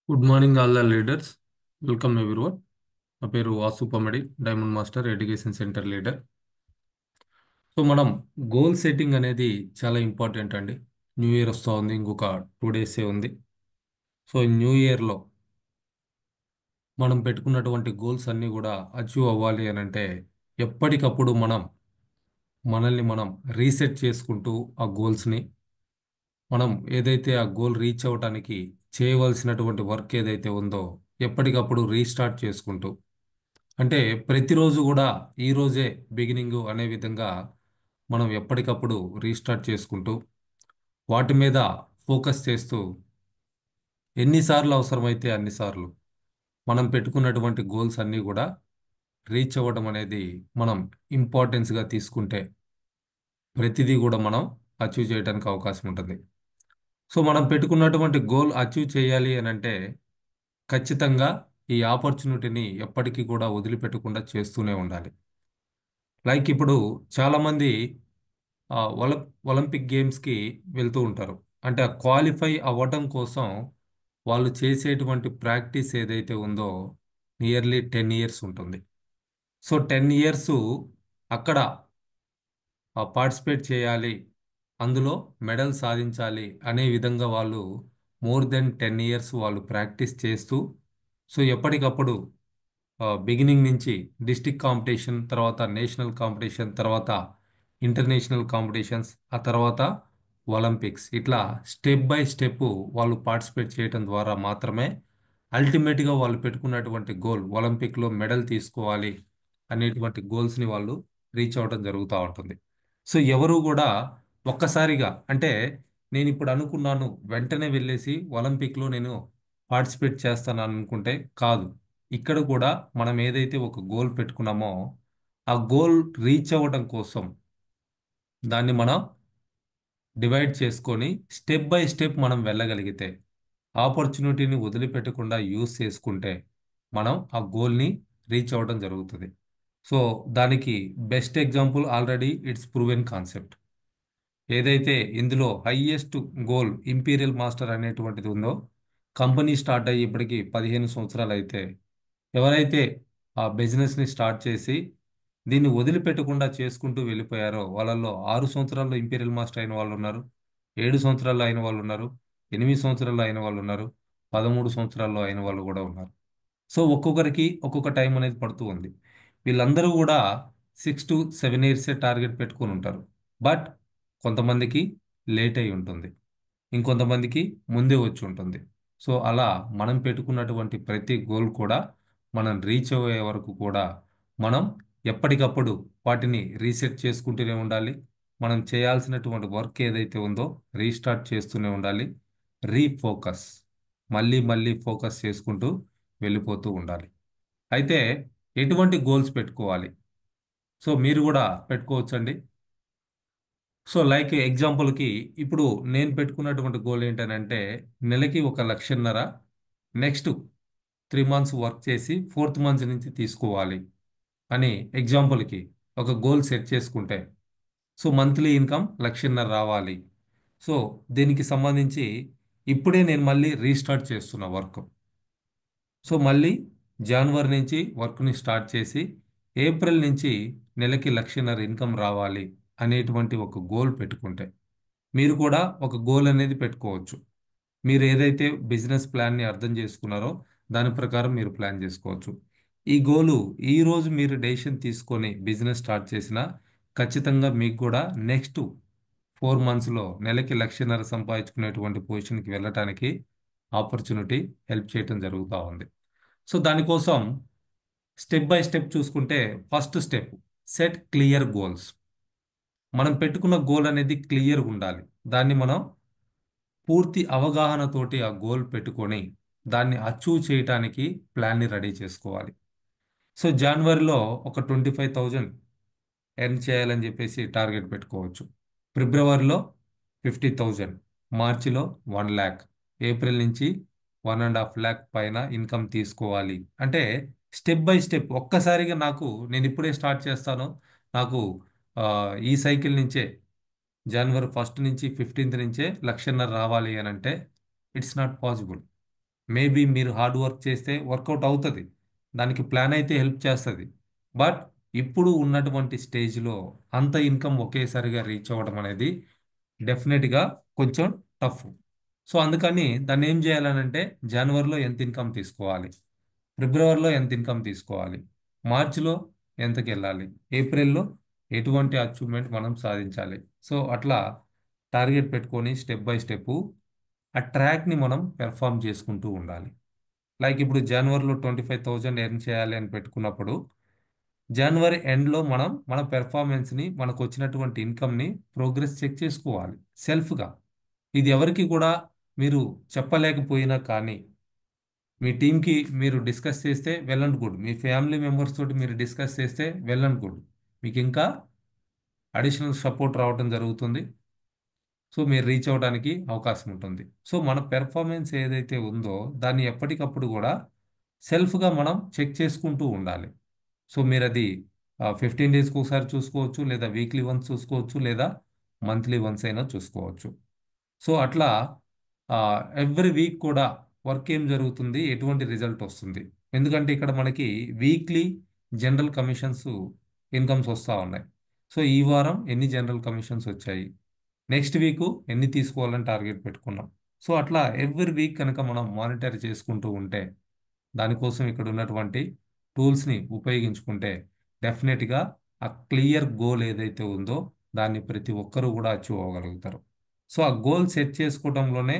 Good morning all the leaders. Welcome everyone. నా పేరు Vasu Pammadi, diamond master education centre leader. So మనం goal setting అనేది చాలా ఇంపార్టెంట్ అండి. న్యూ ఇయర్ వస్తూ ఉంది, ఇంకొక 2 డేసే ఉంది. సో ఈ న్యూ ఇయర్లో మనం పెట్టుకున్నటువంటి గోల్స్ అన్నీ కూడా అచీవ్ అవ్వాలి అని అంటే ఎప్పటికప్పుడు మనల్ని మనం రీసెట్ చేసుకుంటూ ఆ గోల్స్ని మనం ఏదైతే ఆ గోల్ రీచ్ అవ్వడానికి చేయవలసినటువంటి వర్క్ ఏదైతే ఉందో ఎప్పటికప్పుడు రీస్టార్ట్ చేసుకుంటూ, అంటే ప్రతిరోజు కూడా ఈ రోజే బిగినింగ్ అనే విధంగా మనం ఎప్పటికప్పుడు రీస్టార్ట్ చేసుకుంటూ వాటి మీద ఫోకస్ చేస్తూ ఎన్నిసార్లు అవసరమైతే అన్నిసార్లు మనం పెట్టుకున్నటువంటి గోల్స్ అన్నీ కూడా రీచ్ అవ్వడం అనేది మనం ఇంపార్టెన్స్గా తీసుకుంటే ప్రతిదీ కూడా మనం అచీవ్ చేయడానికి అవకాశం ఉంటుంది. సో మనం పెట్టుకున్నటువంటి గోల్ అచీవ్ చేయాలి అని అంటే ఖచ్చితంగా ఈ ఆపర్చునిటీని ఎప్పటికీ కూడా వదిలిపెట్టకుండా చేస్తూనే ఉండాలి. లైక్ ఇప్పుడు చాలామంది ఆ, ఒల ఒలింపిక్ గేమ్స్కి వెళ్తూ ఉంటారు. అంటే ఆ క్వాలిఫై అవ్వటం కోసం వాళ్ళు చేసేటువంటి ప్రాక్టీస్ ఏదైతే ఉందో నియర్లీ 10 ఇయర్స్ ఉంటుంది. సో 10 ఇయర్స్ అక్కడ పార్టిసిపేట్ చేయాలి, అందులో మెడల్ సాధించాలి అనే విధంగా వాళ్ళు మోర్ దెన్ 10 ఇయర్స్ వాళ్ళు ప్రాక్టీస్ చేస్తూ, సో ఎప్పటికప్పుడు బిగినింగ్ నుంచి డిస్టిక్ కాంపిటీషన్, తర్వాత నేషనల్ కాంపిటీషన్, తర్వాత ఇంటర్నేషనల్ కాంపిటీషన్స్, ఆ తర్వాత ఒలింపిక్స్, ఇట్లా స్టెప్ బై స్టెప్ వాళ్ళు పార్టిసిపేట్ చేయడం ద్వారా మాత్రమే అల్టిమేట్గా వాళ్ళు పెట్టుకున్నటువంటి గోల్ ఒలింపిక్లో మెడల్ తీసుకోవాలి అనేటువంటి గోల్స్ని వాళ్ళు రీచ్ అవ్వడం జరుగుతూ ఉంటుంది. సో ఎవరు కూడా ఒక్కసారిగా అంటే నేను ఇప్పుడు అనుకున్నాను వెంటనే వెళ్ళేసి ఒలింపిక్లో నేను పార్టిసిపేట్ చేస్తాను అనుకుంటే కాదు. ఇక్కడ కూడా మనం ఏదైతే ఒక గోల్ పెట్టుకున్నామో ఆ గోల్ రీచ్ అవ్వడం కోసం దాన్ని మనం డివైడ్ చేసుకొని స్టెప్ బై స్టెప్ మనం వెళ్ళగలిగితే, ఆపర్చునిటీని వదిలిపెట్టకుండా యూస్ చేసుకుంటే మనం ఆ గోల్ని రీచ్ అవ్వడం జరుగుతుంది. సో దానికి best example already it's proven concept. ఏదైతే ఇందులో హైయెస్ట్ గోల్ ఇంపీరియల్ మాస్టర్ అనేటువంటిది ఉందో, కంపెనీ స్టార్ట్ అయ్యి ఇప్పటికి 15 సంవత్సరాలు అయితే ఎవరైతే ఆ బిజినెస్ని స్టార్ట్ చేసి దీన్ని వదిలిపెట్టకుండా చేసుకుంటూ వెళ్ళిపోయారో వాళ్ళల్లో 6 సంవత్సరాల్లో ఇంపీరియల్ మాస్టర్ అయిన వాళ్ళు ఉన్నారు, 7 సంవత్సరాల్లో అయిన వాళ్ళు ఉన్నారు, 8 సంవత్సరాల్లో అయిన వాళ్ళు ఉన్నారు, 13 సంవత్సరాల్లో అయిన వాళ్ళు కూడా ఉన్నారు. సో ఒక్కొక్కరికి ఒక్కొక్క టైం అనేది పడుతూ ఉంది. వీళ్ళందరూ కూడా 6 to 7 ఇయర్సే టార్గెట్ పెట్టుకొని ఉంటారు. బట్ కొంతమందికి లేట్ అయి ఉంటుంది, ఇంకొంతమందికి ముందే వచ్చి ఉంటుంది. సో అలా మనం పెట్టుకున్నటువంటి ప్రతి గోల్ కూడా మనం రీచ్ అయ్యే వరకు కూడా మనం ఎప్పటికప్పుడు వాటిని రీసెట్ చేసుకుంటూనే ఉండాలి. మనం చేయాల్సినటువంటి వర్క్ ఏదైతే ఉందో రీస్టార్ట్ చేస్తూనే ఉండాలి. రీఫోకస్, మళ్ళీ మళ్ళీ ఫోకస్ చేసుకుంటూ వెళ్ళిపోతూ ఉండాలి. అయితే ఎటువంటి గోల్స్ పెట్టుకోవాలి? సో మీరు కూడా పెట్టుకోవచ్చండి. సో లైక్ ఎగ్జాంపుల్కి ఇప్పుడు నేను పెట్టుకున్నటువంటి గోల్ ఏంటనంటే నెలకి 1,50,000 నెక్స్ట్ 3 మంత్స్ వర్క్ చేసి 4th మంత్ నుంచి తీసుకోవాలి అని ఎగ్జాంపుల్కి ఒక గోల్ సెట్ చేసుకుంటే, సో మంత్లీ ఇన్కమ్ 1,50,000 రావాలి. సో దీనికి సంబంధించి ఇప్పుడే నేను మళ్ళీ రీస్టార్ట్ చేస్తున్న వర్క్. సో మళ్ళీ జనవరి నుంచి వర్క్ని స్టార్ట్ చేసి ఏప్రిల్ నుంచి నెలకి 1,50,000 ఇన్కమ్ రావాలి అనేటువంటి ఒక గోల్ పెట్టుకుంటే మీరు కూడా ఒక గోల్ అనేది పెట్టుకోవచ్చు. మీరు ఏదైతే బిజినెస్ ప్లాన్ని అర్థం చేసుకున్నారో దాని ప్రకారం మీరు ప్లాన్ చేసుకోవచ్చు. ఈ గోలు ఈ రోజు మీరు డెసిషన్ తీసుకొని బిజినెస్ స్టార్ట్ చేసినా ఖచ్చితంగా మీకు కూడా నెక్స్ట్ 4 మంత్స్లో నెలకి 1,50,000 సంపాదించుకునేటువంటి పొజిషన్కి వెళ్ళటానికి ఆపర్చునిటీ హెల్ప్ చేయటం జరుగుతూ ఉంది. సో దానికోసం స్టెప్ బై స్టెప్ చూసుకుంటే first step set clear goals. మనం పెట్టుకున్న గోల్ అనేది క్లియర్గా ఉండాలి. దాన్ని మనం పూర్తి అవగాహనతోటి ఆ గోల్ పెట్టుకొని దాన్ని అచీవ్ చేయటానికి ప్లాన్ని రెడీ చేసుకోవాలి. సో జనవరిలో ఒక 25,000 ఎర్న్ చేయాలని చెప్పేసి టార్గెట్ పెట్టుకోవచ్చు. ఫిబ్రవరిలో 50,000, మార్చిలో 1 lakh, ఏప్రిల్ నుంచి 1.5 lakh పైన ఇన్కమ్ తీసుకోవాలి. అంటే స్టెప్ బై స్టెప్ ఒక్కసారిగా నేను ఇప్పుడే స్టార్ట్ చేస్తాను, నాకు ఆ, ఈ సైకిల్ నుంచే జనవరి 1st నుంచి 15th నుంచే 1,50,000 రావాలి అని అంటే ఇట్స్ నాట్ పాసిబుల్. మేబీ మీరు హార్డ్ వర్క్ చేస్తే వర్కౌట్ అవుతుంది, దానికి ప్లాన్ అయితే హెల్ప్ చేస్తుంది. బట్ ఇప్పుడు ఉన్నటువంటి స్టేజ్లో అంత ఇన్కమ్ ఒకేసారిగా రీచ్ అవ్వడం అనేది డెఫినెట్గా కొంచెం టఫ్. సో అందుకని దాన్ని ఏం చేయాలనంటే జనవరిలో ఎంత ఇన్కమ్ తీసుకోవాలి, ఫిబ్రవరిలో ఎంత ఇన్కమ్ తీసుకోవాలి, మార్చిలో ఎంతకి వెళ్ళాలి, ఏప్రిల్లో ఎటువంటి అచీవ్మెంట్ మనం సాధించాలి. సో అట్లా టార్గెట్ పెట్టుకొని స్టెప్ బై స్టెప్ ఆ ట్రాక్ని మనం పెర్ఫామ్ చేసుకుంటూ ఉండాలి. లైక్ ఇప్పుడు జనవరిలో 25,000 ఎర్న్ చేయాలి అని పెట్టుకున్నప్పుడు జనవరి ఎండ్లో మనం మన పెర్ఫార్మెన్స్ని, మనకు వచ్చినటువంటి ఇన్కమ్ని ప్రోగ్రెస్ చెక్ చేసుకోవాలి సెల్ఫ్గా. ఇది ఎవరికి కూడా మీరు చెప్పలేకపోయినా కానీ మీ టీంకి మీరు డిస్కస్ చేస్తే well and good, me family members తోటి మీరు డిస్కస్ చేస్తే వెల్ అండ్ గుడ్, మీకు ఇంకా అడిషనల్ సపోర్ట్ రావడం జరుగుతుంది. సో మీరు రీచ్ అవ్వడానికి అవకాశం ఉంటుంది. సో మన పెర్ఫార్మెన్స్ ఏదైతే ఉందో దాన్ని ఎప్పటికప్పుడు కూడా సెల్ఫ్గా మనం చెక్ చేసుకుంటూ ఉండాలి. సో మీరు అది 15 డేస్కి ఒకసారి చూసుకోవచ్చు, లేదా వీక్లీ వన్స్ చూసుకోవచ్చు, లేదా మంత్లీ వన్స్ అయినా చూసుకోవచ్చు. సో అట్లా ఎవ్రీ వీక్ కూడా వర్క్ ఏం జరుగుతుంది, ఎటువంటి రిజల్ట్ వస్తుంది. ఎందుకంటే ఇక్కడ మనకి వీక్లీ జనరల్ కమిషన్స్ ఇన్కమ్స్ వస్తూ ఉన్నాయి. సో ఈ వారం ఎన్ని జనరల్ కమిషన్స్ వచ్చాయి, నెక్స్ట్ వీక్ ఎన్ని తీసుకోవాలని టార్గెట్ పెట్టుకున్నాం. సో అట్లా ఎవ్రీ వీక్ కనుక మనం మానిటర్ చేసుకుంటూ ఉంటే, దానికోసం ఇక్కడ ఉన్నటువంటి టూల్స్ని ఉపయోగించుకుంటే డెఫినెట్గా ఆ క్లియర్ గోల్ ఏదైతే ఉందో దాన్ని ప్రతి ఒక్కరూ కూడా అచీవ్ అవ్వగలుగుతారు. సో ఆ గోల్ సెట్ చేసుకోవడంలోనే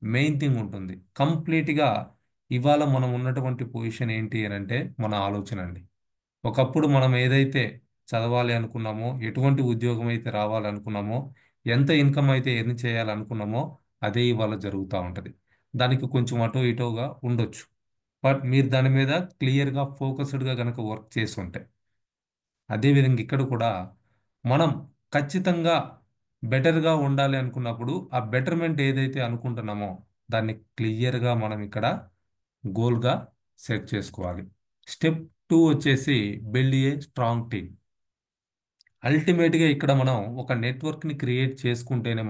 మెయిన్ థింగ్ ఉంటుంది. కంప్లీట్గా ఇవాళ మనం ఉన్నటువంటి పొజిషన్ ఏంటి అని అంటే మన ఆలోచన అండి. ఒకప్పుడు మనం ఏదైతే చదవాలి అనుకున్నామో, ఎటువంటి ఉద్యోగం అయితే రావాలనుకున్నామో, ఎంత ఇన్కమ్ అయితే ఎర్న్ చేయాలనుకున్నామో అదే ఇవాళ జరుగుతూ ఉంటుంది. దానికి కొంచెం అటో ఇటోగా ఉండొచ్చు, బట్ మీరు దాని మీద క్లియర్గా ఫోకస్డ్గా కనుక వర్క్ చేసి ఉంటే, అదేవిధంగా ఇక్కడ కూడా మనం ఖచ్చితంగా బెటర్గా ఉండాలి అనుకున్నప్పుడు ఆ బెటర్మెంట్ ఏదైతే అనుకుంటున్నామో దాన్ని క్లియర్గా మనం ఇక్కడ గోల్గా సెట్ చేసుకోవాలి. స్టెప్ 2 వచ్చేసి బిల్డ్ ఏ స్ట్రాంగ్ టీమ్. అల్టిమేట్గా ఇక్కడ మనం ఒక నెట్వర్క్ని క్రియేట్ చేసుకుంటేనే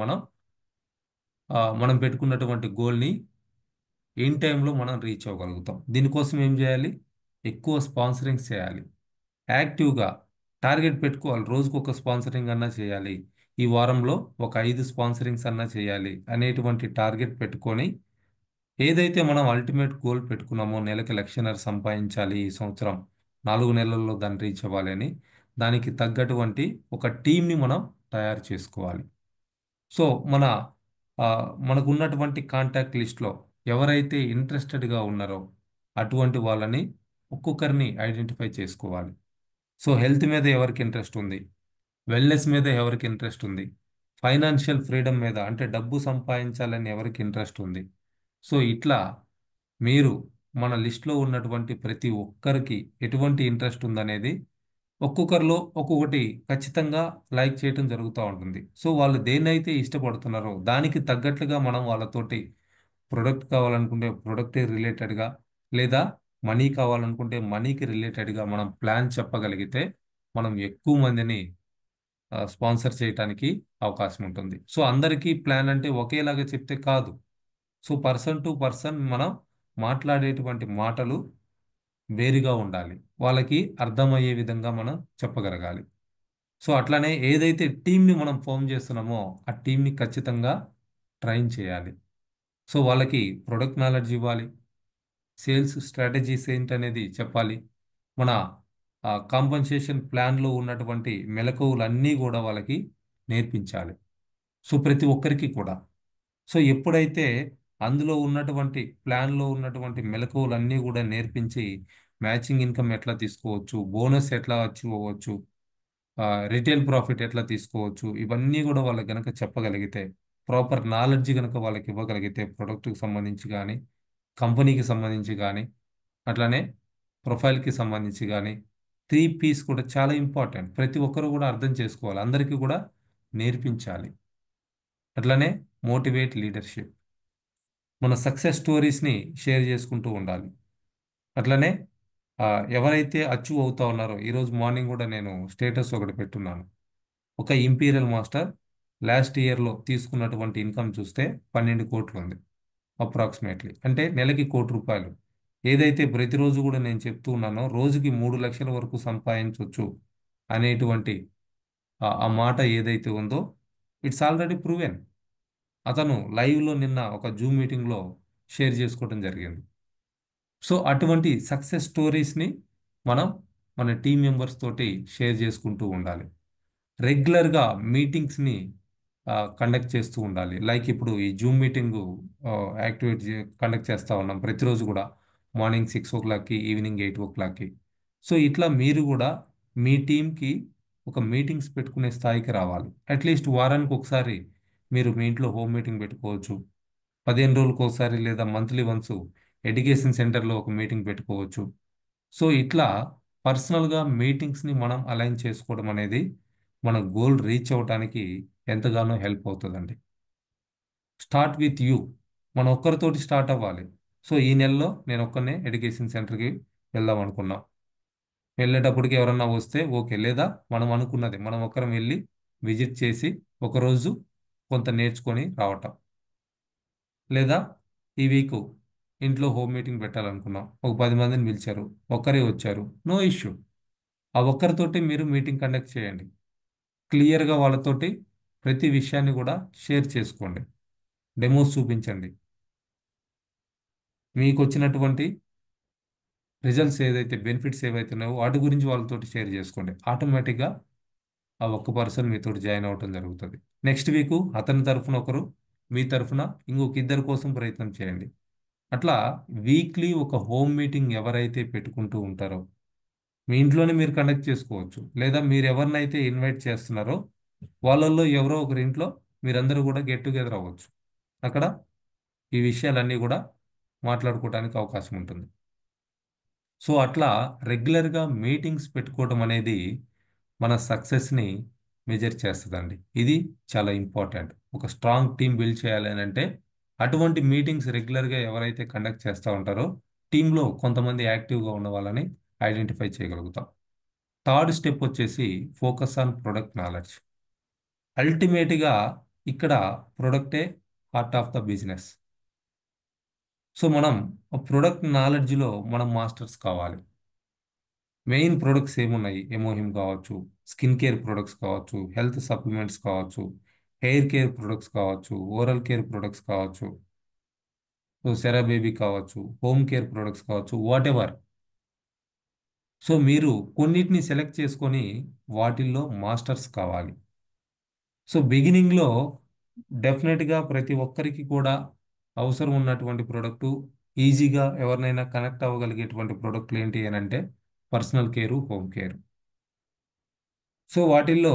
మనం పెట్టుకున్నటువంటి గోల్ని ఇన్ టైంలో మనం రీచ్ అవ్వగలుగుతాం. దీనికోసం ఏం చేయాలి, ఎక్కువ స్పాన్సరింగ్స్ చేయాలి, యాక్టివ్గా టార్గెట్ పెట్టుకోవాలి. రోజుకు ఒక స్పాన్సరింగ్ అన్నా చేయాలి, ఈ వారంలో ఒక 5 స్పాన్సరింగ్స్ అన్నా చేయాలి అనేటువంటి టార్గెట్ పెట్టుకొని ఏదైతే మనం అల్టిమేట్ గోల్ పెట్టుకున్నామో, నెలకి 1,00,000 సంపాదించాలి ఈ సంవత్సరం, 4 నెలల్లో దాన్ని రీచ్ అవ్వాలి అని, దానికి తగ్గటువంటి ఒక టీంని మనం తయారు చేసుకోవాలి. సో ఆ, మనకు ఉన్నటువంటి కాంటాక్ట్ లిస్ట్లో ఎవరైతే ఇంట్రెస్టెడ్గా ఉన్నారో అటువంటి వాళ్ళని ఒక్కొక్కరిని ఐడెంటిఫై చేసుకోవాలి. సో హెల్త్ మీద ఎవరికి ఇంట్రెస్ట్ ఉంది, వెల్నెస్ మీద ఎవరికి ఇంట్రెస్ట్ ఉంది, ఫైనాన్షియల్ ఫ్రీడమ్ మీద అంటే డబ్బు సంపాదించాలని ఎవరికి ఇంట్రెస్ట్ ఉంది. సో ఇట్లా మీరు మన లిస్ట్లో ఉన్నటువంటి ప్రతి ఒక్కరికి ఎటువంటి ఇంట్రెస్ట్ ఉందనేది ఒక్కొక్కరిలో ఒక్కొక్కటి ఖచ్చితంగా లైక్ చేయటం జరుగుతూ ఉంటుంది. సో వాళ్ళు దేన్నైతే ఇష్టపడుతున్నారో దానికి తగ్గట్లుగా మనం వాళ్ళతోటి ప్రొడక్ట్ కావాలనుకుంటే ప్రొడక్ట్ రిలేటెడ్గా, లేదా మనీ కావాలనుకుంటే మనీకి రిలేటెడ్గా మనం ప్లాన్ చెప్పగలిగితే మనం ఎక్కువ మందిని స్పాన్సర్ చేయడానికి అవకాశం ఉంటుంది. సో అందరికీ ప్లాన్ అంటే ఒకేలాగా చెప్తే కాదు. సో పర్సన్ టు పర్సన్ మనం మాట్లాడేటువంటి మాటలు వేరుగా ఉండాలి, వాళ్ళకి అర్థమయ్యే విధంగా మనం చెప్పగలగాలి. సో అట్లానే ఏదైతే టీంని మనం ఫామ్ చేస్తున్నామో ఆ టీంని ఖచ్చితంగా ట్రైన్ చేయాలి. సో వాళ్ళకి ప్రొడక్ట్ నాలెడ్జ్ ఇవ్వాలి, సేల్స్ స్ట్రాటజీస్ ఏంటనేది చెప్పాలి, మన కాంపన్సేషన్ ప్లాన్లో ఉన్నటువంటి మెలకువలన్నీ కూడా వాళ్ళకి నేర్పించాలి. సో ప్రతి ఒక్కరికి కూడా. సో ఎప్పుడైతే అందులో ఉన్నటువంటి ప్లాన్లో ఉన్నటువంటి మెలకువలన్నీ కూడా నేర్పించి మ్యాచింగ్ ఇన్కమ్ ఎట్లా తీసుకోవచ్చు, బోనస్ ఎట్లా అచీవ్ అవ్వచ్చు, రిటైల్ ప్రాఫిట్ ఎట్లా తీసుకోవచ్చు, ఇవన్నీ కూడా వాళ్ళకి గనక చెప్పగలిగితే, ప్రాపర్ నాలెడ్జ్ గనక వాళ్ళకి ఇవ్వగలిగితే ప్రొడక్ట్కి సంబంధించి కానీ, కంపెనీకి సంబంధించి కానీ, అట్లానే ప్రొఫైల్కి సంబంధించి కానీ, 3 Ps కూడా చాలా ఇంపార్టెంట్. ప్రతి ఒక్కరు కూడా అర్థం చేసుకోవాలి, అందరికీ కూడా నేర్పించాలి. అట్లానే మోటివేట్ లీడర్షిప్, మన సక్సెస్ స్టోరీస్ని షేర్ చేసుకుంటూ ఉండాలి. అట్లనే ఆ, ఎవరైతే అచీవ్ అవుతా ఉన్నారో, ఈరోజు మార్నింగ్ కూడా నేను స్టేటస్ ఒకటి పెట్టున్నాను. ఒక ఇంపీరియల్ మాస్టర్ లాస్ట్ ఇయర్లో తీసుకున్నటువంటి ఇన్కమ్ చూస్తే 12 కోట్లు ఉంది. అప్రాక్సిమేట్లీ. అంటే నెలకి 1,00,00,000. ఏదైతే ప్రతిరోజు కూడా నేను చెప్తూ ఉన్నానో రోజుకి 3,00,000 వరకు సంపాదించవచ్చు అనేటువంటి ఆ మాట ఏదైతే ఉందో ఇట్స్ ఆల్రెడీ ప్రూవెన్. అతను లైవ్లో నిన్న ఒక జూమ్ మీటింగ్లో షేర్ చేసుకోవడం జరిగింది. సో అటువంటి సక్సెస్ స్టోరీస్ని మనం మన టీం మెంబర్స్ తోటి షేర్ చేసుకుంటూ ఉండాలి. రెగ్యులర్గా మీటింగ్స్ని కండక్ట్ చేస్తూ ఉండాలి. లైక్ ఇప్పుడు ఈ జూమ్ మీటింగ్ యాక్టివిటీ కండక్ట్ చేస్తూ ఉన్నాం ప్రతిరోజు కూడా, మార్నింగ్ 6 o'clockకి, ఈవినింగ్ 8 o'clockకి. సో ఇట్లా మీరు కూడా మీ టీంకి ఒక మీటింగ్స్ పెట్టుకునే స్థాయికి రావాలి. అట్లీస్ట్ వారానికి ఒకసారి మీరు మీ ఇంట్లో హోమ్ మీటింగ్ పెట్టుకోవచ్చు. 15 రోజులకు ఒకసారి లేదా మంత్లీ వన్స్ ఎడ్యుకేషన్ సెంటర్లో ఒక మీటింగ్ పెట్టుకోవచ్చు. సో ఇట్లా పర్సనల్గా మీటింగ్స్ని మనం అలైన్ చేసుకోవడం అనేది మన గోల్ రీచ్ అవ్వడానికి ఎంతగానో హెల్ప్ అవుతుందండి. Start with you. మనం ఒక్కరితోటి స్టార్ట్ అవ్వాలి. సో ఈ నెలలో నేను ఒక్కనే ఎడ్యుకేషన్ సెంటర్కి వెళ్దాం అనుకున్నాం. వెళ్ళేటప్పటికి ఎవరన్నా వస్తే ఓకే, లేదా మనం అనుకున్నది మనం ఒక్కరం వెళ్ళి విజిట్ చేసి ఒకరోజు కొంత నేర్చుకొని రావటం. లేదా ఈ వీక్ ఇంట్లో హోమ్ మీటింగ్ పెట్టాలనుకున్నాం, ఒక 10 మందిని పిలిచారు, ఒక్కరే వచ్చారు, నో ఇష్యూ. ఆ ఒక్కరితోటి మీరు మీటింగ్ కండక్ట్ చేయండి. క్లియర్గా వాళ్ళతోటి ప్రతి విషయాన్ని కూడా షేర్ చేసుకోండి. డెమోస్ చూపించండి. మీకు వచ్చినటువంటి రిజల్ట్స్ ఏదైతే బెనిఫిట్స్ ఏవైతే ఉన్నాయో వాటి గురించి వాళ్ళతోటి షేర్ చేసుకోండి. ఆటోమేటిక్గా ఆ ఒక్క పర్సన్ మీతోటి జాయిన్ అవ్వటం జరుగుతుంది. నెక్స్ట్ వీక్ అతని తరఫున ఒకరు, మీ తరఫున ఇంకొక ఇద్దరి కోసం ప్రయత్నం చేయండి. అట్లా వీక్లీ ఒక హోమ్ మీటింగ్ ఎవరైతే పెట్టుకుంటూ ఉంటారో మీ ఇంట్లోనే మీరు కండక్ట్ చేసుకోవచ్చు. లేదా మీరు ఎవరినైతే ఇన్వైట్ చేస్తున్నారో వాళ్ళల్లో ఎవరో ఒకరి ఇంట్లో మీరందరూ కూడా గెట్ టుగెదర్ అవ్వచ్చు. అక్కడ ఈ విషయాలన్నీ కూడా మాట్లాడుకోవడానికి అవకాశం ఉంటుంది. సో అట్లా రెగ్యులర్గా మీటింగ్స్ పెట్టుకోవడం అనేది మన సక్సెస్ని మెజర్ చేస్తుందండి. ఇది చాలా ఇంపార్టెంట్. ఒక స్ట్రాంగ్ టీం బిల్డ్ చేయాలి అని అంటే అటువంటి మీటింగ్స్ రెగ్యులర్గా ఎవరైతే కండక్ట్ చేస్తూ ఉంటారో టీంలో కొంతమంది యాక్టివ్గా ఉన్న వాళ్ళని ఐడెంటిఫై చేయగలుగుతాం. థర్డ్ స్టెప్ వచ్చేసి ఫోకస్ ఆన్ ప్రొడక్ట్ నాలెడ్జ్. అల్టిమేట్గా ఇక్కడ ప్రొడక్టే heart of the business. So మనం ప్రొడక్ట్ నాలెడ్జ్లో మనం మాస్టర్స్ కావాలి. మెయిన్ ప్రొడక్ట్స్ ఏమున్నాయి? ఎమోహిమ్ కావచ్చు, స్కిన్ కేర్ ప్రొడక్ట్స్ కావచ్చు, హెల్త్ సప్లిమెంట్స్ కావచ్చు, హెయిర్ కేర్ ప్రొడక్ట్స్ కావచ్చు, ఓరల్ కేర్ ప్రొడక్ట్స్ కావచ్చు, సో సెరా బేబీ కావచ్చు, హోమ్ కేర్ ప్రొడక్ట్స్ కావచ్చు, వాట్ ఎవర్. సో మీరు కొన్నిటిని సెలెక్ట్ చేసుకొని వాటిల్లో మాస్టర్స్ కావాలి. సో బిగినింగ్లో డెఫినెట్గా ప్రతి ఒక్కరికి కూడా అవసరం ఉన్నటువంటి ప్రోడక్టు, ఈజీగా ఎవరినైనా కనెక్ట్ అవ్వగలిగేటువంటి ప్రోడక్ట్లు ఏంటి అని అంటే personal care, home care. So వాటిల్లో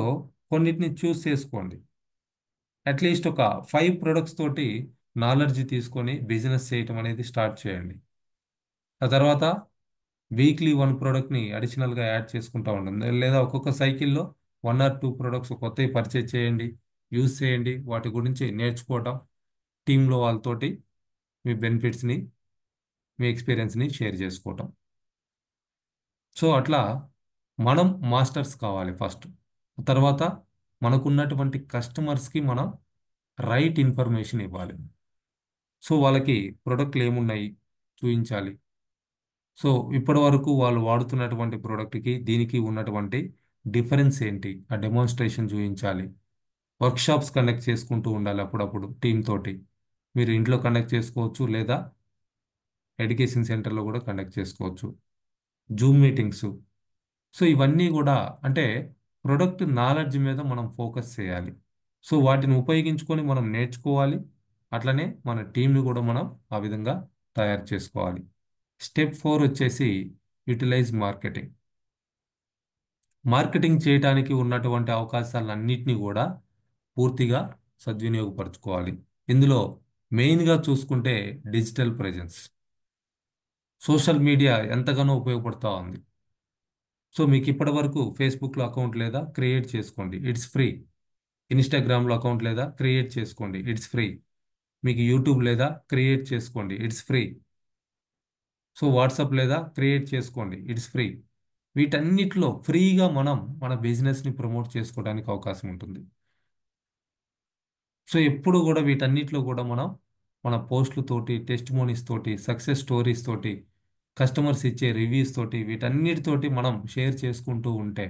కొన్నిటిని చూస్ చేసుకోండి. అట్లీస్ట్ ఒక 5 ప్రొడక్ట్స్ తోటి నాలెడ్జ్ తీసుకొని బిజినెస్ చేయటం అనేది స్టార్ట్ చేయండి. ఆ తర్వాత వీక్లీ 1 ప్రోడక్ట్ని అడిషనల్గా యాడ్ చేసుకుంటూ ఉండండి. లేదా ఒక్కొక్క సైకిల్లో 1 or 2 ప్రొడక్ట్స్ కొత్తవి పర్చేజ్ చేయండి, యూజ్ చేయండి, వాటి గురించి నేర్చుకోవటం, టీంలో వాళ్ళతోటి మీ బెనిఫిట్స్ని, మీ ఎక్స్పీరియన్స్ని షేర్ చేసుకోవటం. సో అట్లా మనం మాస్టర్స్ కావాలి ఫస్ట్. తర్వాత మనకున్నటువంటి కస్టమర్స్కి మనం రైట్ ఇన్ఫర్మేషన్ ఇవ్వాలి. సో వాళ్ళకి ప్రొడక్ట్లు ఏమున్నాయి చూపించాలి. సో ఇప్పటి వరకు వాళ్ళు వాడుతున్నటువంటి ప్రోడక్ట్కి దీనికి ఉన్నటువంటి డిఫరెన్స్ ఏంటి, ఆ డెమాన్స్ట్రేషన్ చూపించాలి. వర్క్షాప్స్ కండక్ట్ చేసుకుంటూ ఉండాలి అప్పుడప్పుడు టీమ్ తోటి. మీరు ఇంట్లో కండక్ట్ చేసుకోవచ్చు, లేదా ఎడ్యుకేషన్ సెంటర్లో కూడా కండక్ట్ చేసుకోవచ్చు. Zoom meetings. సో ఇవన్నీ కూడా అంటే ప్రొడక్ట్ నాలెడ్జ్ మీద మనం ఫోకస్ చేయాలి. సో వాటిని ఉపయోగించుకొని మనం నేర్చుకోవాలి. అట్లనే మన టీంని కూడా మనం ఆ విధంగా తయారు చేసుకోవాలి. స్టెప్ 4 వచ్చేసి యూటిలైజ్ మార్కెటింగ్. మార్కెటింగ్ చేయడానికి ఉన్నటువంటి అవకాశాలన్నింటినీ కూడా పూర్తిగా సద్వినియోగపరచుకోవాలి. ఇందులో మెయిన్గా చూసుకుంటే డిజిటల్ ప్రెజెన్స్, సోషల్ మీడియా ఎంతగానో ఉపయోగపడుతూ ఉంది. సో మీకు ఇప్పటి వరకు ఫేస్బుక్లో అకౌంట్ లేదా క్రియేట్ చేసుకోండి, ఇట్స్ ఫ్రీ. ఇన్స్టాగ్రామ్లో అకౌంట్ లేదా క్రియేట్ చేసుకోండి, ఇట్స్ ఫ్రీ. మీకు యూట్యూబ్ లేదా క్రియేట్ చేసుకోండి, ఇట్స్ ఫ్రీ. సో వాట్సాప్ లేదా క్రియేట్ చేసుకోండి, ఇట్స్ ఫ్రీ. వీటన్నిటిలో ఫ్రీగా మనం మన బిజినెస్ని ప్రమోట్ చేసుకోవడానికి అవకాశం ఉంటుంది. సో ఎప్పుడు కూడా వీటన్నిటిలో కూడా మనం మన పోస్టులతోటి, టెస్టిమోనీస్ తోటి, సక్సెస్ స్టోరీస్ తోటి, కస్టమర్స్ ఇచ్చే రివ్యూస్ తోటి, వీటన్నిటితోటి మనం షేర్ చేసుకుంటూ ఉంటే,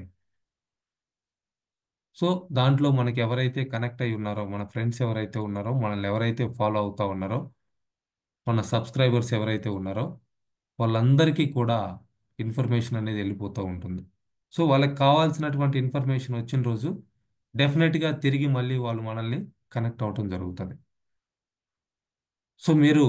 సో దాంట్లో మనకి ఎవరైతే కనెక్ట్ అయి ఉన్నారో, మన ఫ్రెండ్స్ ఎవరైతే ఉన్నారో, మనల్ని ఎవరైతే ఫాలో అవుతా ఉన్నారో, మన సబ్స్క్రైబర్స్ ఎవరైతే ఉన్నారో, వాళ్ళందరికీ కూడా ఇన్ఫర్మేషన్ అనేది వెళ్ళిపోతూ ఉంటుంది. సో వాళ్ళకి కావాల్సినటువంటి ఇన్ఫర్మేషన్ వచ్చిన రోజు డెఫినెట్గా తిరిగి మళ్ళీ వాళ్ళు మనల్ని కనెక్ట్ అవ్వటం జరుగుతుంది. సో మీరు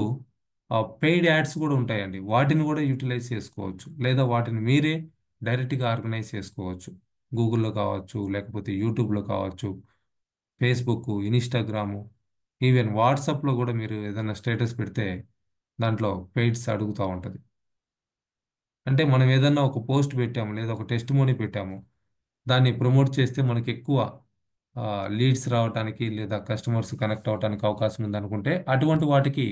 పెయిడ్ యాడ్స్ కూడా ఉంటాయండి, వాటిని కూడా యూటిలైజ్ చేసుకోవచ్చు, లేదా వాటిని మీరే డైరెక్ట్గా ఆర్గనైజ్ చేసుకోవచ్చు. గూగుల్లో కావచ్చు, లేకపోతే యూట్యూబ్లో కావచ్చు, ఫేస్బుక్, ఇన్స్టాగ్రాము, ఈవెన్ వాట్సాప్లో కూడా మీరు ఏదైనా స్టేటస్ పెడితే దాంట్లో పెయిడ్స్ అడుగుతూ ఉంటుంది. అంటే మనం ఏదన్నా ఒక పోస్ట్ పెట్టాము, లేదా ఒక టెస్టిమోనీ పెట్టాము, దాన్ని ప్రమోట్ చేస్తే మనకి ఎక్కువ లీడ్స్ రావడానికి లేదా కస్టమర్స్ కనెక్ట్ అవ్వడానికి అవకాశం ఉందనుకుంటే అటువంటి వాటికి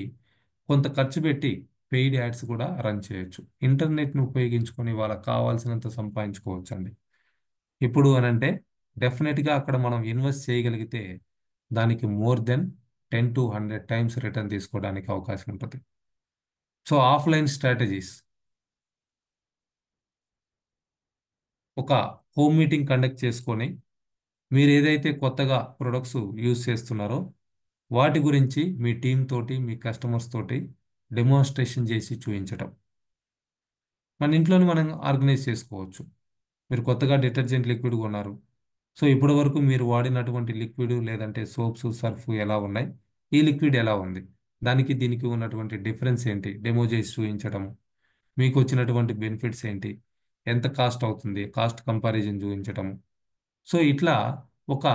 కొంత ఖర్చు పెట్టి పెయిడ్ యాడ్స్ కూడా రన్ చేయొచ్చు. ఇంటర్నెట్ని ఉపయోగించుకొని వాళ్ళకి కావాల్సినంత సంపాదించుకోవచ్చు అండి. ఇప్పుడు అనంటే డెఫినెట్గా అక్కడ మనం ఇన్వెస్ట్ చేయగలిగితే దానికి more than 10 to 100 times return తీసుకోవడానికి అవకాశం ఉంటుంది. సో ఆఫ్లైన్ స్ట్రాటజీస్, ఒక హోమ్ మీటింగ్ కండక్ట్ చేసుకొని మీరు ఏదైతే కొత్తగా ప్రొడక్ట్స్ యూజ్ చేస్తున్నారో వాటి గురించి మీ టీం తోటి, మీ కస్టమర్స్ తోటి డెమోన్స్ట్రేషన్ చేసి చూపించటం. మన ఇంట్లోనే మనం ఆర్గనైజ్ చేసుకోవచ్చు. మీరు కొత్తగా డిటర్జెంట్ లిక్విడ్ కొన్నారు. సో ఇప్పటి వరకు మీరు వాడినటువంటి లిక్విడ్ లేదంటే సోప్స్, సర్ఫ్ ఎలా ఉన్నాయి, ఈ లిక్విడ్ ఎలా ఉంది, దానికి దీనికి ఉన్నటువంటి డిఫరెన్స్ ఏంటి, డెమో చేసి చూపించటము, మీకు వచ్చినటువంటి బెనిఫిట్స్ ఏంటి, ఎంత కాస్ట్ అవుతుంది, కాస్ట్ కంపారిజన్ చూపించటము. సో ఇట్లా ఒక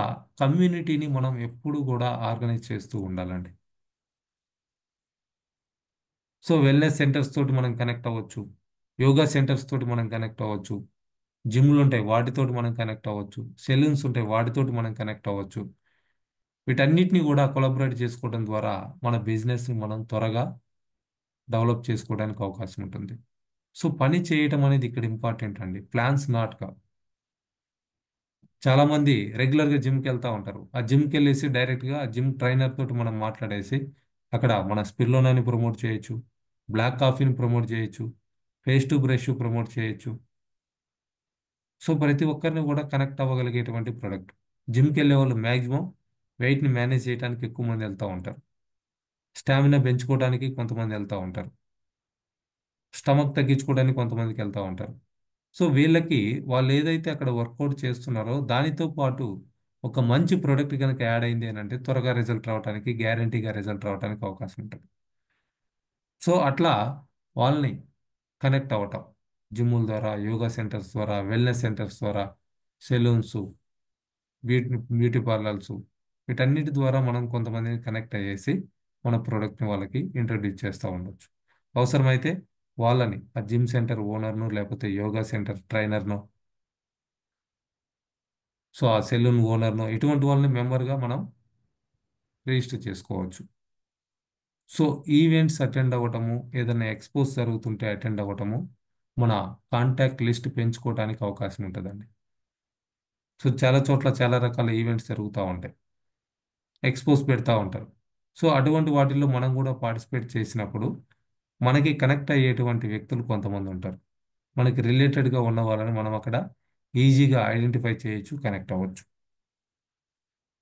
కమ్యూనిటీని మనం ఎప్పుడు కూడా ఆర్గనైజ్ చేస్తూ ఉండాలండి. సో వెల్నెస్ సెంటర్స్ తోటి మనం కనెక్ట్ అవ్వచ్చు, యోగా సెంటర్స్ తోటి మనం కనెక్ట్ అవ్వచ్చు, జిమ్లు ఉంటాయి వాటితోటి మనం కనెక్ట్ అవ్వచ్చు, సెలూన్స్ ఉంటాయి వాటితోటి మనం కనెక్ట్ అవ్వచ్చు. వీటన్నిటిని కూడా కొలాబరేట్ చేసుకోవడం ద్వారా మన బిజినెస్ని మనం త్వరగా డెవలప్ చేసుకోవడానికి అవకాశం ఉంటుంది. సో పని చేయటం అనేది ఇక్కడ ఇంపార్టెంట్ అండి, ప్లాన్స్ నాట్గా. చాలా మంది రెగ్యులర్గా జిమ్కి వెళ్తూ ఉంటారు. ఆ జిమ్కి వెళ్ళేసి డైరెక్ట్గా ఆ జిమ్ ట్రైనర్ తోటి మనం మాట్లాడేసి అక్కడ మన స్పిర్లోనాని ప్రమోట్ చేయొచ్చు, బ్లాక్ కాఫీని ప్రమోట్ చేయొచ్చు, ఫేస్ టు బ్రష్ ప్రమోట్ చేయొచ్చు. సో ప్రతి ఒక్కరిని కూడా కనెక్ట్ అవ్వగలిగేటువంటి ప్రోడక్ట్. జిమ్కి వెళ్ళే వాళ్ళు మ్యాక్సిమం వెయిట్ని మేనేజ్ చేయడానికి ఎక్కువ మంది వెళ్తూ ఉంటారు, స్టామినా పెంచుకోవడానికి కొంతమంది వెళ్తూ ఉంటారు, స్టమక్ తగ్గించుకోవడానికి కొంతమందికి వెళ్తూ ఉంటారు. సో వీళ్ళకి వాళ్ళు ఏదైతే అక్కడ వర్కౌట్ చేస్తున్నారో దానితో పాటు ఒక మంచి ప్రోడక్ట్ కనుక యాడ్ అయింది అని అంటే త్వరగా రిజల్ట్ రావడానికి, గ్యారంటీగా రిజల్ట్ రావడానికి అవకాశం ఉంటుంది. సో అట్లా వాళ్ళని కనెక్ట్ అవ్వటం, జిమ్ముల ద్వారా, యోగా సెంటర్స్ ద్వారా, వెల్నెస్ సెంటర్స్ ద్వారా, సెలూన్స్, బ్యూటీ పార్లర్స్, వీటన్నిటి ద్వారా మనం కొంతమందిని కనెక్ట్ అయ్యేసి మన ప్రోడక్ట్ని వాళ్ళకి ఇంట్రడ్యూస్ చేస్తూ ఉండొచ్చు. అవసరమైతే వాళ్ళని ఆ జిమ్ సెంటర్ ఓనర్ను, లేకపోతే యోగా సెంటర్ ట్రైనర్ను, సో ఆ సెలూన్ ఓనర్ను, ఇటువంటి వాళ్ళని మెంబర్గా మనం రిజిస్టర్ చేసుకోవచ్చు. సో ఈవెంట్స్ అటెండ్ అవ్వటము, ఏదైనా ఎక్స్పోజ్ జరుగుతుంటే అటెండ్ అవ్వటము, మన కాంటాక్ట్ లిస్ట్ పెంచుకోవడానికి అవకాశం ఉంటుందండి. సో చాలా చోట్ల చాలా రకాల ఈవెంట్స్ జరుగుతూ ఉంటాయి, ఎక్స్పోజ్ పెడతా ఉంటారు. సో అటువంటి వాటిల్లో మనం కూడా పార్టిసిపేట్ చేసినప్పుడు మనకి కనెక్ట్ అయ్యేటువంటి వ్యక్తులు కొంతమంది ఉంటారు. మనకి రిలేటెడ్గా ఉన్న వాళ్ళని మనం అక్కడ ఈజీగా ఐడెంటిఫై చేయొచ్చు, కనెక్ట్ అవ్వచ్చు.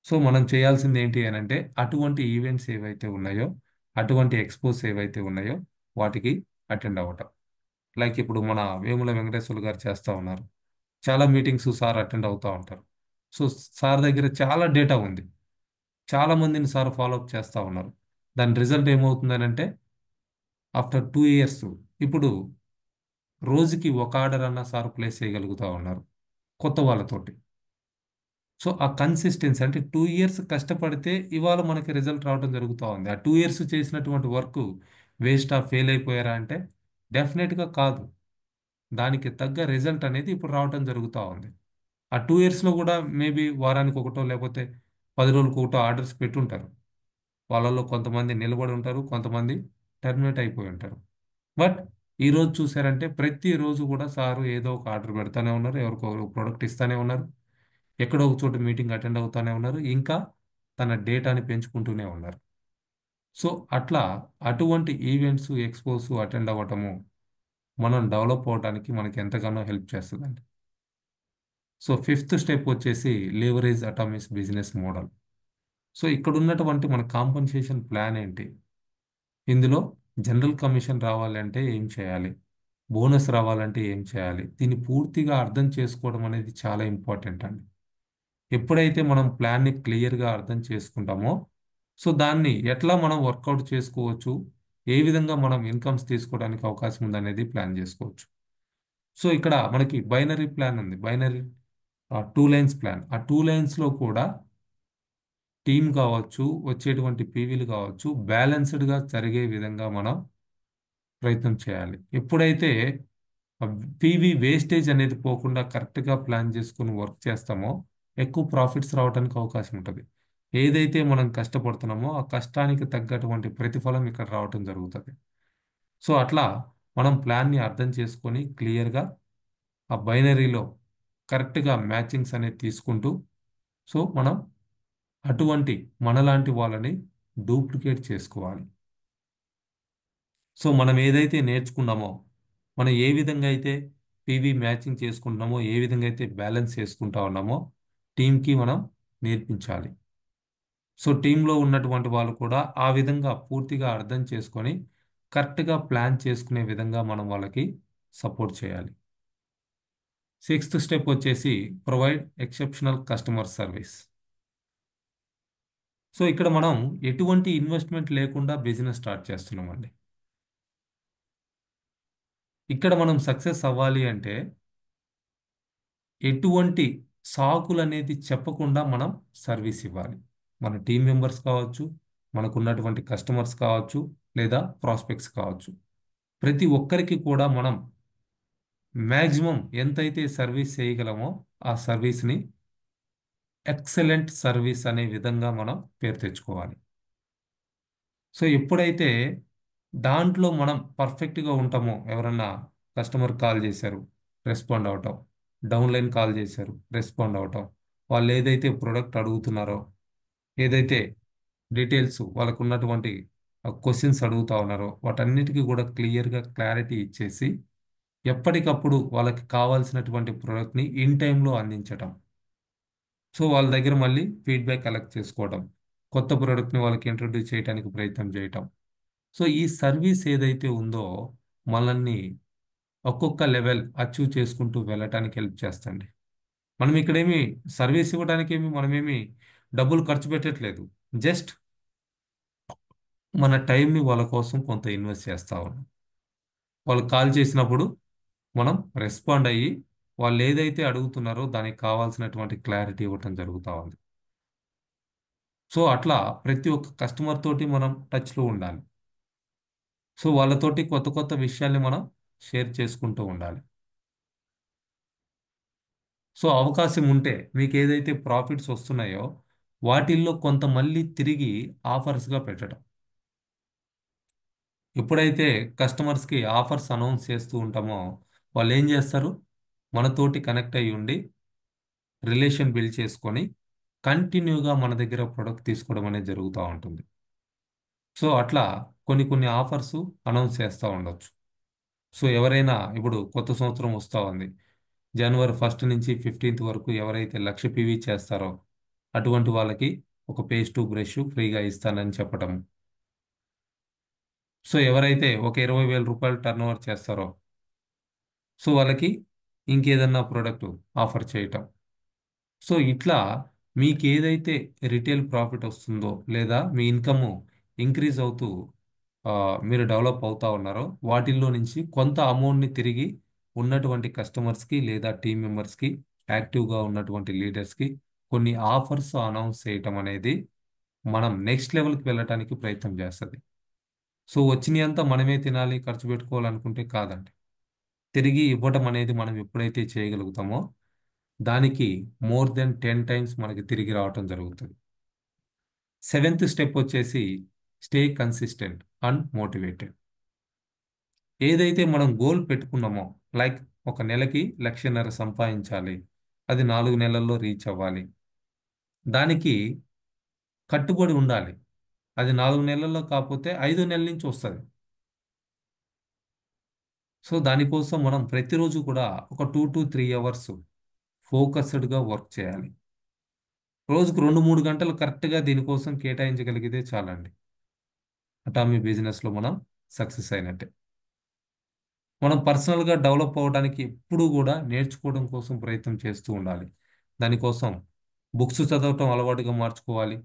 సో మనం చేయాల్సింది ఏంటి అని అంటే అటువంటి ఈవెంట్స్ ఏవైతే ఉన్నాయో, అటువంటి ఎక్స్పోస్ ఏవైతే ఉన్నాయో వాటికి అటెండ్ అవ్వటం. లైక్ ఇప్పుడు మన వేముల వెంకటేశ్వర్లు గారు చేస్తూ ఉన్నారు, చాలా మీటింగ్స్ సార్ అటెండ్ అవుతూ ఉంటారు. సో సార్ దగ్గర చాలా డేటా ఉంది, చాలా మందిని సార్ ఫాలో అప్ చేస్తూ ఉన్నారు. దాని రిజల్ట్ ఏమవుతుందని అంటే ఆఫ్టర్ 2 years ఇప్పుడు రోజుకి ఒక ఆర్డర్ అన్న సార్ ప్లేస్ చేయగలుగుతూ ఉన్నారు కొత్త వాళ్ళతోటి. సో ఆ కన్సిస్టెన్సీ అంటే 2 years కష్టపడితే ఇవాళ మనకి రిజల్ట్ రావడం జరుగుతూ ఉంది. ఆ 2 years చేసినటువంటి వర్క్ వేస్టా, ఫెయిల్ అయిపోయారా అంటే డెఫినెట్గా కాదు. దానికి తగ్గ రిజల్ట్ అనేది ఇప్పుడు రావడం జరుగుతూ ఉంది. ఆ 2 yearsలో కూడా మేబీ వారానికి ఒకటో లేకపోతే 10 రోజులకు ఒకటో ఆర్డర్స్ పెట్టుంటారు. వాళ్ళలో కొంతమంది నిలబడి ఉంటారు, కొంతమంది టర్మినేట్ అయిపోయి ఉంటారు. బట్ ఈరోజు చూసారంటే ప్రతిరోజు కూడా సారు ఏదో ఒక ఆర్డర్ పెడతానే ఉన్నారు, ఎవరికో ప్రోడక్ట్ ఇస్తానే ఉన్నారు, ఎక్కడో ఒక చోట మీటింగ్ అటెండ్ అవుతానే ఉన్నారు, ఇంకా తన డేటాని పెంచుకుంటూనే ఉన్నారు. సో అట్లా అటువంటి ఈవెంట్స్ ఎక్స్పోస్ అటెండ్ అవ్వటము మనం డెవలప్ అవడానికి మనకి ఎంతగానో హెల్ప్ చేస్తుందండి. సో ఫిఫ్త్ స్టెప్ వచ్చేసి leverage atomics business model. So ఇక్కడ ఉన్నటువంటి మన కాంపన్సేషన్ ప్లాన్ ఏంటి, ఇందులో జనరల్ కమిషన్ రావాలంటే ఏం చేయాలి, బోనస్ రావాలంటే ఏం చేయాలి, దీన్ని పూర్తిగా అర్థం చేసుకోవడం అనేది చాలా ఇంపార్టెంట్ అండి. ఎప్పుడైతే మనం ప్లాన్ని క్లియర్గా అర్థం చేసుకుంటామో, సో దాన్ని ఎట్లా మనం వర్కౌట్ చేసుకోవచ్చు, ఏ విధంగా మనం ఇన్కమ్స్ తీసుకోవడానికి అవకాశం ఉందనేది ప్లాన్ చేసుకోవచ్చు. సో ఇక్కడ మనకి బైనరీ ప్లాన్ ఉంది, బైనరీ 2 లైన్స్ ప్లాన్. ఆ 2 లైన్స్లో కూడా టీమ్ కావచ్చు, వచ్చేటువంటి పీవీలు కావచ్చు, బ్యాలెన్స్డ్గా జరిగే విధంగా మనం ప్రయత్నం చేయాలి. ఎప్పుడైతే పీవీ వేస్టేజ్ అనేది పోకుండా కరెక్ట్గా ప్లాన్ చేసుకుని వర్క్ చేస్తామో ఎక్కువ ప్రాఫిట్స్ రావడానికి అవకాశం ఉంటుంది. ఏదైతే మనం కష్టపడుతున్నామో ఆ కష్టానికి తగ్గటువంటి ప్రతిఫలం ఇక్కడ రావటం జరుగుతుంది. సో అట్లా మనం ప్లాన్ని అర్థం చేసుకొని క్లియర్గా ఆ బైనరీలో కరెక్ట్గా మ్యాచింగ్స్ అనేది తీసుకుంటూ, సో మనం అటువంటి మనలాంటి వాళ్ళని డూప్లికేట్ చేసుకోవాలి. సో మనం ఏదైతే నేర్చుకున్నామో, మనం ఏ విధంగా అయితే పీవీ మ్యాచింగ్ చేసుకుంటున్నామో, ఏ విధంగా అయితే బ్యాలెన్స్ చేసుకుంటా ఉన్నామో టీంకి మనం నేర్పించాలి. సో టీంలో ఉన్నటువంటి వాళ్ళు కూడా ఆ విధంగా పూర్తిగా అర్థం చేసుకొని కరెక్ట్గా ప్లాన్ చేసుకునే విధంగా మనం వాళ్ళకి సపోర్ట్ చేయాలి. సిక్స్త్ స్టెప్ వచ్చేసి provide exceptional customer service. So ఇక్కడ మనం ఎటువంటి ఇన్వెస్ట్మెంట్ లేకుండా బిజినెస్ స్టార్ట్ చేస్తున్నామండి. ఇక్కడ మనం సక్సెస్ అవ్వాలి అంటే ఎటువంటి సాకులు అనేది చెప్పకుండా మనం సర్వీస్ ఇవ్వాలి. మన టీం మెంబర్స్ కావచ్చు, మనకున్నటువంటి కస్టమర్స్ కావచ్చు, లేదా ప్రాస్పెక్ట్స్ కావచ్చు, ప్రతి ఒక్కరికి కూడా మనం మ్యాక్సిమం ఎంతైతే సర్వీస్ చేయగలమో ఆ సర్వీస్ని ఎక్సలెంట్ సర్వీస్ అనే విధంగా మనం పేరు తెచ్చుకోవాలి. సో ఎప్పుడైతే దాంట్లో మనం పర్ఫెక్ట్గా ఉంటామో, ఎవరన్నా కస్టమర్ కాల్ చేశారు, రెస్పాండ్ అవటం, డౌన్లైన్ కాల్ చేశారు, రెస్పాండ్ అవటం, వాళ్ళు ఏదైతే ప్రోడక్ట్ అడుగుతున్నారో, ఏదైతే డీటెయిల్స్ వాళ్ళకు ఉన్నటువంటి క్వశ్చన్స్ అడుగుతా ఉన్నారో వాటన్నిటికీ కూడా క్లియర్గా క్లారిటీ ఇచ్చేసి ఎప్పటికప్పుడు వాళ్ళకి కావాల్సినటువంటి ప్రోడక్ట్ని ఇన్ టైంలో అందించటం. సో వాళ్ళ దగ్గర మళ్ళీ ఫీడ్బ్యాక్ కలెక్ట్ చేసుకోవడం, కొత్త ప్రోడక్ట్ని వాళ్ళకి ఇంట్రొడ్యూస్ చేయడానికి ప్రయత్నం చేయటం. సో ఈ సర్వీస్ ఏదైతే ఉందో మనల్ని ఒక్కొక్క లెవెల్ అచీవ్ చేసుకుంటూ వెళ్ళటానికి హెల్ప్ చేస్తుంది. మనం ఇక్కడేమి సర్వీస్ ఇవ్వడానికి మనమేమి డబ్బులు ఖర్చు పెట్టట్లేదు. జస్ట్ మన టైంని వాళ్ళ కోసం కొంత ఇన్వెస్ట్ చేస్తా ఉన్నాం. వాళ్ళు కాల్ చేసినప్పుడు మనం రెస్పాండ్ అయ్యి వాళ్ళు ఏదైతే అడుగుతున్నారో దానికి కావాల్సినటువంటి క్లారిటీ ఇవ్వటం జరుగుతూ ఉంది. సో అట్లా ప్రతి ఒక్క కస్టమర్ తోటి మనం టచ్లో ఉండాలి. సో వాళ్ళతోటి కొత్త కొత్త విషయాల్ని మనం షేర్ చేసుకుంటూ ఉండాలి. సో అవకాశం ఉంటే మీకు ఏదైతే ప్రాఫిట్స్ వస్తున్నాయో వాటిల్లో కొంత మళ్ళీ తిరిగి ఆఫర్స్గా పెట్టడం. ఎప్పుడైతే కస్టమర్స్కి ఆఫర్స్ అనౌన్స్ చేస్తూ ఉంటామో వాళ్ళు ఏం చేస్తారు, మనతోటి కనెక్ట్ అయ్యి ఉండి రిలేషన్ బిల్డ్ చేసుకొని కంటిన్యూగా మన దగ్గర ప్రొడక్ట్ తీసుకోవడం అనేది జరుగుతూ ఉంటుంది. సో అట్లా కొన్ని కొన్ని ఆఫర్స్ అనౌన్స్ చేస్తూ ఉండొచ్చు. సో ఎవరైనా ఇప్పుడు కొత్త సంవత్సరం వస్తూ ఉంది, జనవరి 1 నుంచి 15 వరకు ఎవరైతే 1,00,000 పీవీ చేస్తారో అటువంటి వాళ్ళకి ఒక పేస్ట్ బ్రష్ ఫ్రీగా ఇస్తానని చెప్పటం. సో ఎవరైతే ఒక 20,000 రూపాయలు టర్న్ ఓవర్ చేస్తారో సో వాళ్ళకి ఇంకేదన్నా ప్రోడక్ట్ ఆఫర్ చేయటం. సో ఇట్లా మీకు ఏదైతే రిటైల్ ప్రాఫిట్ వస్తుందో లేదా మీ ఇన్కమ్ ఇంక్రీజ్ అవుతూ ఆ, మీరు డెవలప్ అవుతా ఉన్నారో వాటిల్లో నుంచి కొంత అమౌంట్ని తిరిగి ఉన్నటువంటి కస్టమర్స్కి లేదా టీం మెంబర్స్కి, యాక్టివ్గా ఉన్నటువంటి లీడర్స్కి కొన్ని ఆఫర్స్ అనౌన్స్ చేయటం అనేది మనం నెక్స్ట్ లెవెల్కి వెళ్ళటానికి ప్రయత్నం చేస్తుంది. సో వచ్చినంత మనమే తినాలి, ఖర్చు పెట్టుకోవాలనుకుంటే కాదండి. తిరిగి ఇవ్వటం అనేది మనం ఎప్పుడైతే చేయగలుగుతామో దానికి మోర్ దెన్ 10 టైమ్స్ మనకి తిరిగి రావటం జరుగుతుంది. సెవెంత్ స్టెప్ వచ్చేసి స్టే కన్సిస్టెంట్ అండ్ మోటివేటెడ్. ఏదైతే మనం గోల్ పెట్టుకున్నామో, లైక్ ఒక నెలకి 1,50,000 సంపాదించాలి, అది 4 నెలల్లో రీచ్ అవ్వాలి, దానికి కట్టుబడి ఉండాలి. అది 4 నెలల్లో కాకపోతే 5 నెలల నుంచి వస్తుంది. సో దానికోసం మనం ప్రతిరోజు కూడా ఒక 2 to 3 అవర్స్ ఫోకస్డ్గా వర్క్ చేయాలి. రోజుకు 2-3 గంటలు కరెక్ట్గా దీనికోసం కేటాయించగలిగితే చాలండి. అటామీ బిజినెస్లో మనం సక్సెస్ అయినట్టే. మనం పర్సనల్గా డెవలప్ అవ్వడానికి ఎప్పుడూ కూడా నేర్చుకోవడం కోసం ప్రయత్నం చేస్తూ ఉండాలి. దానికోసం బుక్స్ చదవటం అలవాటుగా మార్చుకోవాలి.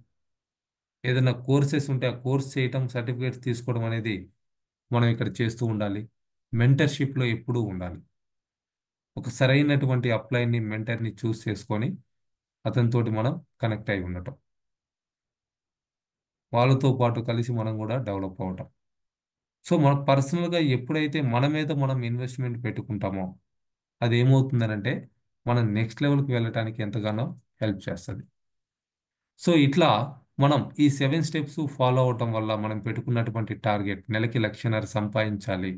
ఏదైనా కోర్సెస్ ఉంటే ఆ కోర్స్ చేయటం, సర్టిఫికేట్స్ తీసుకోవడం అనేది మనం ఇక్కడ చేస్తూ ఉండాలి. మెంటర్షిప్లో ఎప్పుడూ ఉండాలి. ఒక సరైనటువంటి అప్లైని, మెంటర్ని చూస్ చేసుకొని అతనితోటి మనం కనెక్ట్ అయి ఉండటం, వాళ్ళతో పాటు కలిసి మనం కూడా డెవలప్ అవ్వటం. సో మన పర్సనల్గా ఎప్పుడైతే మన మీద మనం ఇన్వెస్ట్మెంట్ పెట్టుకుంటామో అది ఏమవుతుందనంటే మనం నెక్స్ట్ లెవెల్కి వెళ్ళటానికి ఎంతగానో హెల్ప్ చేస్తుంది. సో ఇట్లా మనం ఈ 7 స్టెప్స్ ఫాలో అవటం వల్ల మనం పెట్టుకున్నటువంటి టార్గెట్ నెలకి 1,50,000 సంపాదించాలి.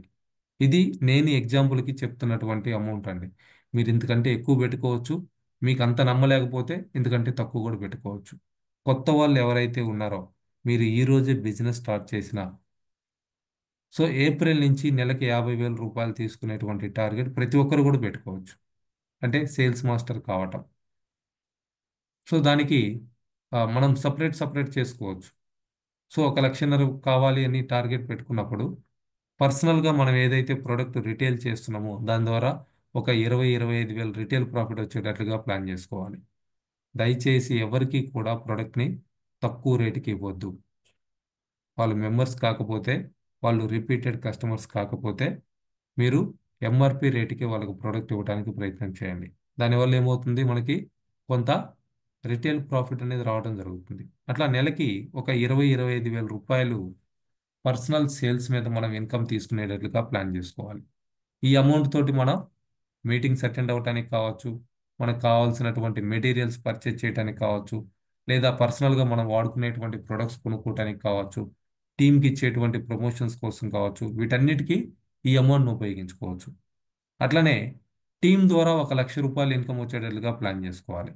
ఇది నేను ఎగ్జాంపుల్కి చెప్తున్నటువంటి అమౌంట్ అండి. మీరు ఇంతకంటే ఎక్కువ పెట్టుకోవచ్చు. మీకు అంత నమ్మలేకపోతే ఇంతకంటే తక్కువ కూడా పెట్టుకోవచ్చు. కొత్త వాళ్ళు ఎవరైతే ఉన్నారో మీరు ఈ రోజే బిజినెస్ స్టార్ట్ చేసిన, సో ఏప్రిల్ నుంచి నెలకి 50,000 రూపాయలు తీసుకునేటువంటి టార్గెట్ ప్రతి ఒక్కరు కూడా పెట్టుకోవచ్చు. అంటే సేల్స్ మాస్టర్ కావటం. సో దానికి మనం సపరేట్ చేసుకోవచ్చు. సో 1,50,000 కావాలి అని టార్గెట్ పెట్టుకున్నప్పుడు పర్సనల్గా మనం ఏదైతే ప్రోడక్ట్ రిటైల్ చేస్తున్నామో దాని ద్వారా ఒక 20-25 వేలు రిటైల్ ప్రాఫిట్ వచ్చేటట్లుగా ప్లాన్ చేసుకోవాలి. దయచేసి ఎవరికి కూడా ప్రోడక్ట్ని తక్కువ రేటుకి ఇవ్వద్దు. వాళ్ళు మెంబర్స్ కాకపోతే, వాళ్ళు రిపీటెడ్ కస్టమర్స్ కాకపోతే మీరు ఎంఆర్పి రేటుకి వాళ్ళకు ప్రోడక్ట్ ఇవ్వడానికి ప్రయత్నం చేయండి. దానివల్ల ఏమవుతుంది, మనకి కొంత రిటైల్ ప్రాఫిట్ అనేది రావడం జరుగుతుంది. అట్లా నెలకి ఒక 20-25 వేల రూపాయలు పర్సనల్ సేల్స్ మీద మనం ఇన్కమ్ తీసుకునేటట్లుగా ప్లాన్ చేసుకోవాలి. ఈ అమౌంట్ తోటి మనం మీటింగ్స్ అటెండ్ అవ్వడానికి కావచ్చు, మనకు కావాల్సినటువంటి మెటీరియల్స్ పర్చేజ్ చేయడానికి కావచ్చు, లేదా పర్సనల్గా మనం వాడుకునేటువంటి ప్రొడక్ట్స్ కొనుక్కోవడానికి కావచ్చు, టీంకి ఇచ్చేటువంటి ప్రమోషన్స్ కోసం కావచ్చు, వీటన్నిటికీ ఈ అమౌంట్ను ఉపయోగించుకోవచ్చు. అట్లనే టీం ద్వారా ఒక 1,00,000 రూపాయలు ఇన్కమ్ వచ్చేటట్లుగా ప్లాన్ చేసుకోవాలి.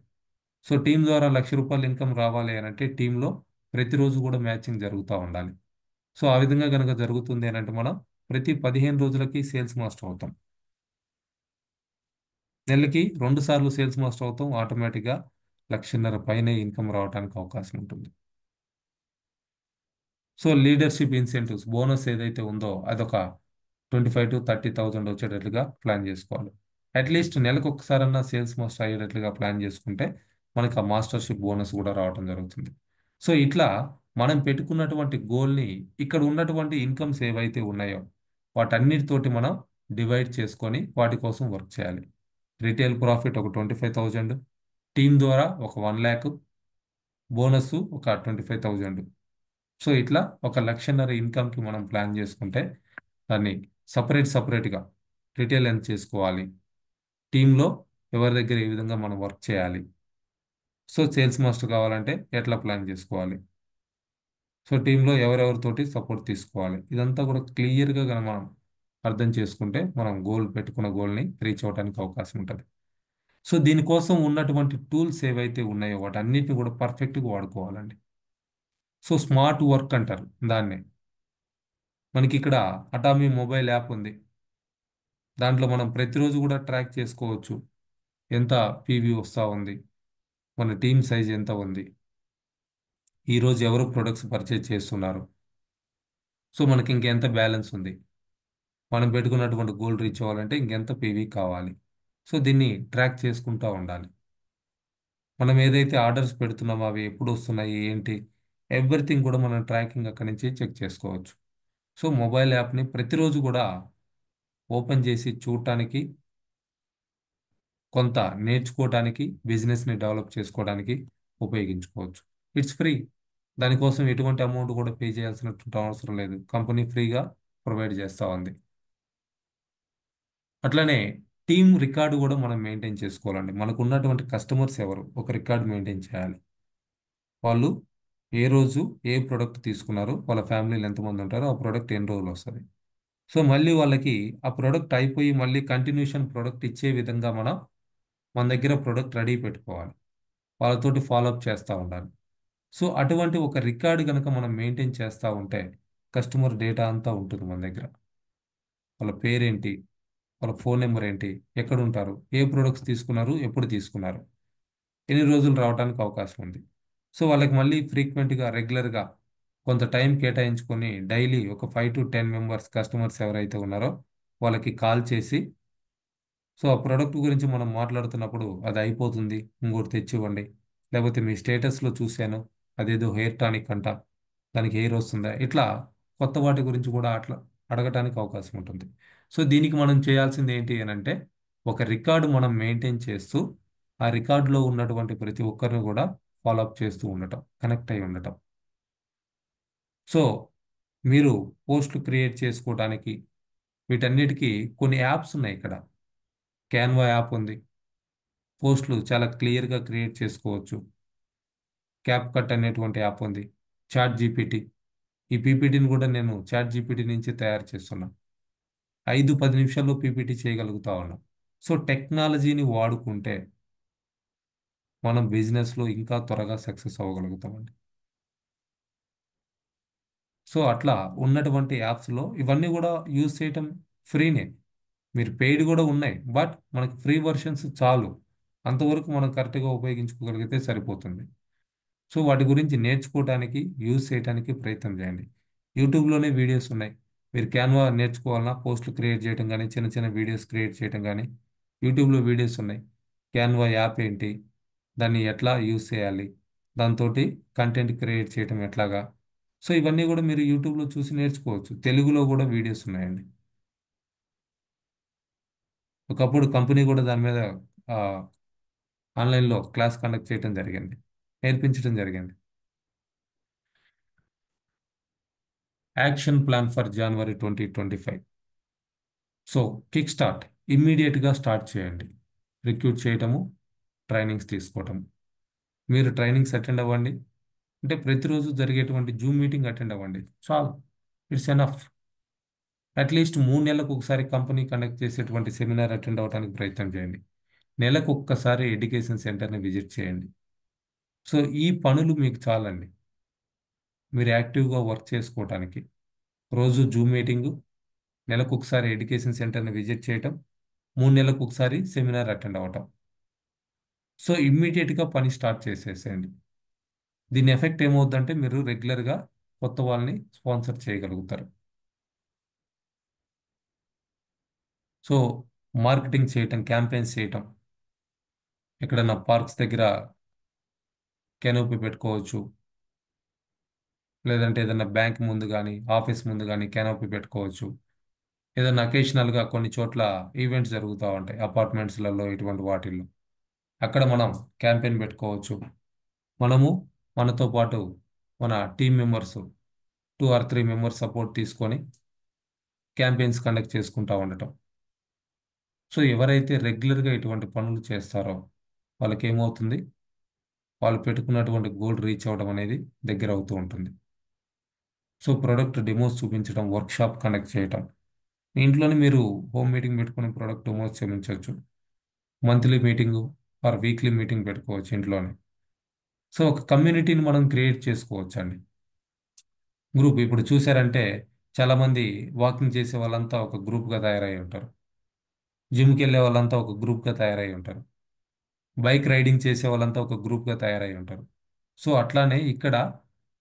సో టీం ద్వారా 1,00,000 రూపాయలు ఇన్కమ్ రావాలి అని అంటే టీంలో ప్రతిరోజు కూడా మ్యాచింగ్ జరుగుతూ ఉండాలి. సో ఆ విధంగా కనుక జరుగుతుంది అని అంటే మనం ప్రతి 15 రోజులకి సేల్స్ మాస్టర్ అవుతాం. నెలకి 2 సార్లు సేల్స్ మాస్టర్ అవుతాం. ఆటోమేటిక్గా 1,50,000 పైనే ఇన్కమ్ రావడానికి అవకాశం ఉంటుంది. సో లీడర్షిప్ ఇన్సెంటివ్స్ బోనస్ ఏదైతే ఉందో అదొక 25,000 to 30,000 వచ్చేటట్లుగా ప్లాన్ చేసుకోవాలి. అట్లీస్ట్ నెలకు ఒకసారన్నా సేల్స్ మాస్టర్ అయ్యేటట్లుగా ప్లాన్ చేసుకుంటే మనకు ఆ మాస్టర్షిప్ బోనస్ కూడా రావడం జరుగుతుంది. సో ఇట్లా మనం పెట్టుకున్నటువంటి గోల్ని ఇక్కడ ఉన్నటువంటి ఇన్కమ్స్ ఏవైతే ఉన్నాయో వాటన్నిటితోటి మనం డివైడ్ చేసుకొని వాటి కోసం వర్క్ చేయాలి. రిటైల్ ప్రాఫిట్ ఒక 25,000, టీం ద్వారా ఒక 1,00,000, బోనస్ ఒక 25,000. సో ఇట్లా ఒక 1,50,000 ఇన్కమ్కి మనం ప్లాన్ చేసుకుంటే దాన్ని సపరేట్గా రిటైల్ ఎంత చేసుకోవాలి, టీంలో ఎవరి దగ్గర ఏ విధంగా మనం వర్క్ చేయాలి, సో సేల్స్ మాస్టర్ కావాలంటే ఎట్లా ప్లాన్ చేసుకోవాలి, సో టీంలో ఎవరెవరితోటి సపోర్ట్ తీసుకోవాలి, ఇదంతా కూడా క్లియర్గా మనం అర్థం చేసుకుంటే మనం పెట్టుకున్న గోల్ని రీచ్ అవ్వడానికి అవకాశం ఉంటుంది. సో దీనికోసం ఉన్నటువంటి టూల్స్ ఏవైతే ఉన్నాయో వాటన్నిటిని కూడా పర్ఫెక్ట్గా వాడుకోవాలండి. సో స్మార్ట్ వర్క్ అంటారు దాన్నే. మనకి ఇక్కడ అటామీ మొబైల్ యాప్ ఉంది. దాంట్లో మనం ప్రతిరోజు కూడా ట్రాక్ చేసుకోవచ్చు. ఎంత పీవీ వస్తూ ఉంది, మన టీమ్ సైజ్ ఎంత ఉంది, ఈరోజు ఎవరు ప్రొడక్ట్స్ పర్చేజ్ చేస్తున్నారు, సో మనకి ఇంకెంత బ్యాలెన్స్ ఉంది, మనం పెట్టుకున్నటువంటి గోల్ రీచ్ అవ్వాలంటే ఇంకెంత పీవీ కావాలి. సో దీన్ని ట్రాక్ చేసుకుంటూ ఉండాలి. మనం ఏదైతే ఆర్డర్స్ పెడుతున్నామో అవి ఎప్పుడు వస్తున్నాయి ఏంటి, ఎవ్రీథింగ్ కూడా మనం ట్రాకింగ్ అక్కడి నుంచి చెక్ చేసుకోవచ్చు. సో మొబైల్ యాప్ని ప్రతిరోజు కూడా ఓపెన్ చేసి చూడటానికి, కొంత నేర్చుకోవడానికి, బిజినెస్ని డెవలప్ చేసుకోవడానికి ఉపయోగించుకోవచ్చు. It's free. దానికోసం ఎటువంటి అమౌంట్ కూడా పే చేయాల్సినటువంటి అవసరం లేదు. కంపెనీ ఫ్రీగా ప్రొవైడ్ చేస్తూ ఉంది. అట్లనే టీమ్ రికార్డు కూడా మనం మెయింటైన్ చేసుకోవాలండి. మనకు ఉన్నటువంటి కస్టమర్స్ ఎవరు ఒక రికార్డు మెయింటైన్ చేయాలి. వాళ్ళు ఏ రోజు ఏ ప్రోడక్ట్ తీసుకున్నారు, వాళ్ళ ఫ్యామిలీలో ఎంతమంది ఉంటారో, ఆ ప్రోడక్ట్ ఎన్ని రోజులు వస్తుంది. సో మళ్ళీ వాళ్ళకి ఆ ప్రోడక్ట్ అయిపోయి మళ్ళీ కంటిన్యూషన్ ప్రోడక్ట్ ఇచ్చే విధంగా మన దగ్గర ప్రోడక్ట్ రెడీ పెట్టుకోవాలి. వాళ్ళతోటి ఫాలోఅప్ చేస్తూ ఉండాలి. సో అటువంటి ఒక రికార్డు కనుక మనం మెయింటైన్ చేస్తూ ఉంటే కస్టమర్ డేటా అంతా ఉంటుంది మన దగ్గర. వాళ్ళ పేరేంటి, వాళ్ళ ఫోన్ నెంబర్ ఏంటి, ఎక్కడ ఉంటారు, ఏ ప్రొడక్ట్స్ తీసుకున్నారు, ఎప్పుడు తీసుకున్నారు, ఎన్ని రోజులు రావడానికి అవకాశం ఉంది. సో వాళ్ళకి మళ్ళీ ఫ్రీక్వెంట్గా రెగ్యులర్గా కొంత టైం కేటాయించుకొని డైలీ ఒక 5 to 10 మెంబర్స్ కస్టమర్స్ ఎవరైతే ఉన్నారో వాళ్ళకి కాల్ చేసి, సో ఆ ప్రోడక్ట్ గురించి మనం మాట్లాడుతున్నప్పుడు అది అయిపోతుంది ఇంకోటి తెచ్చివ్వండి, లేకపోతే మీ స్టేటస్లో చూశాను అదేదో హెయిర్ టానిక్ అంట, దానికి హెయిర్ వస్తుందా, ఇట్లా కొత్త వాటి గురించి కూడా అట్లా అడగటానికి అవకాశం ఉంటుంది. సో దీనికి మనం చేయాల్సింది ఏంటి అని అంటే ఒక రికార్డు మనం మెయింటైన్ చేస్తూ ఆ రికార్డులో ఉన్నటువంటి ప్రతి ఒక్కరిని కూడా ఫాలో అప్ చేస్తూ ఉండటం, కనెక్ట్ అయి ఉండటం. సో మీరు పోస్టులు క్రియేట్ చేసుకోవడానికి వీటన్నిటికీ కొన్ని యాప్స్ ఉన్నాయి ఇక్కడ. క్యాన్వా యాప్ ఉంది. పోస్టులు చాలా క్లియర్గా క్రియేట్ చేసుకోవచ్చు. క్యాప్ కట్ అనేటువంటి యాప్ ఉంది. చాట్ జీపీటీ, ఈ పీపీటీని కూడా నేను చాట్ జీపీటీ నుంచి తయారు చేస్తున్నా. 5-10 నిమిషాల్లో పీపీటీ చేయగలుగుతా ఉన్నాం. సో టెక్నాలజీని వాడుకుంటే మనం బిజినెస్లో ఇంకా త్వరగా సక్సెస్ అవ్వగలుగుతామండి. సో అట్లా ఉన్నటువంటి యాప్స్లో ఇవన్నీ కూడా యూజ్ చేయటం ఫ్రీనే. మీరు పెయిడ్ కూడా ఉన్నాయి, బట్ మనకి ఫ్రీ వర్షన్స్ చాలు. అంతవరకు మనం కరెక్ట్గా ఉపయోగించుకోగలిగితే సరిపోతుంది. సో వాటి గురించి నేర్చుకోవడానికి, యూజ్ చేయడానికి ప్రయత్నం చేయండి. యూట్యూబ్లోనే వీడియోస్ ఉన్నాయి. మీరు క్యాన్వా నేర్చుకోవాలన్నా, పోస్టులు క్రియేట్ చేయడం కానీ, చిన్న చిన్న వీడియోస్ క్రియేట్ చేయడం కానీ యూట్యూబ్లో వీడియోస్ ఉన్నాయి. క్యాన్వా యాప్ ఏంటి, దాన్ని ఎట్లా యూజ్ చేయాలి, దాంతో కంటెంట్ క్రియేట్ చేయడం ఎట్లాగా, సో ఇవన్నీ కూడా మీరు యూట్యూబ్లో చూసి నేర్చుకోవచ్చు. తెలుగులో కూడా వీడియోస్ ఉన్నాయండి. ఒకప్పుడు కంపెనీ కూడా దాని మీద ఆ, ఆన్లైన్లో క్లాస్ కండక్ట్ చేయడం జరిగింది, నేర్పించడం జరిగింది. Action plan for January 2025. So kick start, ఇమ్మీడియట్గా స్టార్ట్ చేయండి. రిక్రూట్ చేయటము, ట్రైనింగ్స్ తీసుకోవటం. మీరు ట్రైనింగ్స్ అటెండ్ అవ్వండి, అంటే ప్రతిరోజు జరిగేటువంటి జూమ్ మీటింగ్ అటెండ్ అవ్వండి చాలు. It's enough. అట్లీస్ట్ 3 నెలలకు ఒకసారి కంపెనీ కండక్ట్ చేసేటువంటి సెమినార్ అటెండ్ అవ్వడానికి ప్రయత్నం చేయండి. నెలకు ఒక్కసారి ఎడ్యుకేషన్ సెంటర్ని విజిట్ చేయండి. సో ఈ పనులు మీకు చాలండి మీరు యాక్టివ్గా వర్క్ చేసుకోవటానికి. రోజు జూమ్ మీటింగు, నెలకు ఒకసారి ఎడ్యుకేషన్ సెంటర్ని విజిట్ చేయటం, 3 నెలలకు ఒకసారి సెమినార్ అటెండ్ అవ్వటం. సో ఇమ్మీడియట్గా పని స్టార్ట్ చేసేసేయండి. దీని ఎఫెక్ట్ ఏమవుతుందంటే మీరు రెగ్యులర్గా కొత్త వాళ్ళని స్పాన్సర్ చేయగలుగుతారు. సో మార్కెటింగ్ చేయటం, క్యాంపెయిన్స్ చేయటం, ఎక్కడన్నా పార్క్స్ దగ్గర కెనోపీ పెట్టుకోవచ్చు, లేదంటే ఏదైనా బ్యాంక్ ముందు కానీ, ఆఫీస్ ముందు కానీ కెనోపీ పెట్టుకోవచ్చు. ఏదైనా అకేషనల్గా కొన్ని చోట్ల ఈవెంట్స్ జరుగుతూ ఉంటాయి, అపార్ట్మెంట్స్లలో ఇటువంటి వాటిల్లో, అక్కడ మనం క్యాంపెయిన్ పెట్టుకోవచ్చు. మనము మనతో పాటు మన team members 2 or 3 members support తీసుకొని క్యాంపెయిన్స్ కండక్ట్ చేసుకుంటూ ఉండటం. సో ఎవరైతే రెగ్యులర్గా ఇటువంటి పనులు చేస్తారో వాళ్ళకి ఏమవుతుంది, వాళ్ళు పెట్టుకున్నటువంటి గోల్ రీచ్ అవ్వడం అనేది దగ్గర అవుతూ ఉంటుంది. సో ప్రోడక్ట్ డెమోస్ చూపించడం, వర్క్షాప్ కండక్ట్ చేయటం. మీ ఇంట్లోనే మీరు హోమ్ మీటింగ్ పెట్టుకుని ప్రోడక్ట్ డెమోస్ చూపించవచ్చు. Monthly meeting or weekly meeting పెట్టుకోవచ్చు ఇంట్లోనే. సో ఒక కమ్యూనిటీని మనం క్రియేట్ చేసుకోవచ్చు అండి. గ్రూప్ ఇప్పుడు చూసారంటే చాలామంది వాకింగ్ చేసే వాళ్ళంతా ఒక గ్రూప్గా తయారై ఉంటారు. జిమ్కి వెళ్ళే వాళ్ళంతా ఒక గ్రూప్గా తయారై ఉంటారు. బైక్ రైడింగ్ చేసే వాళ్ళంతా ఒక గ్రూప్గా తయారై ఉంటారు. సో అట్లానే ఇక్కడ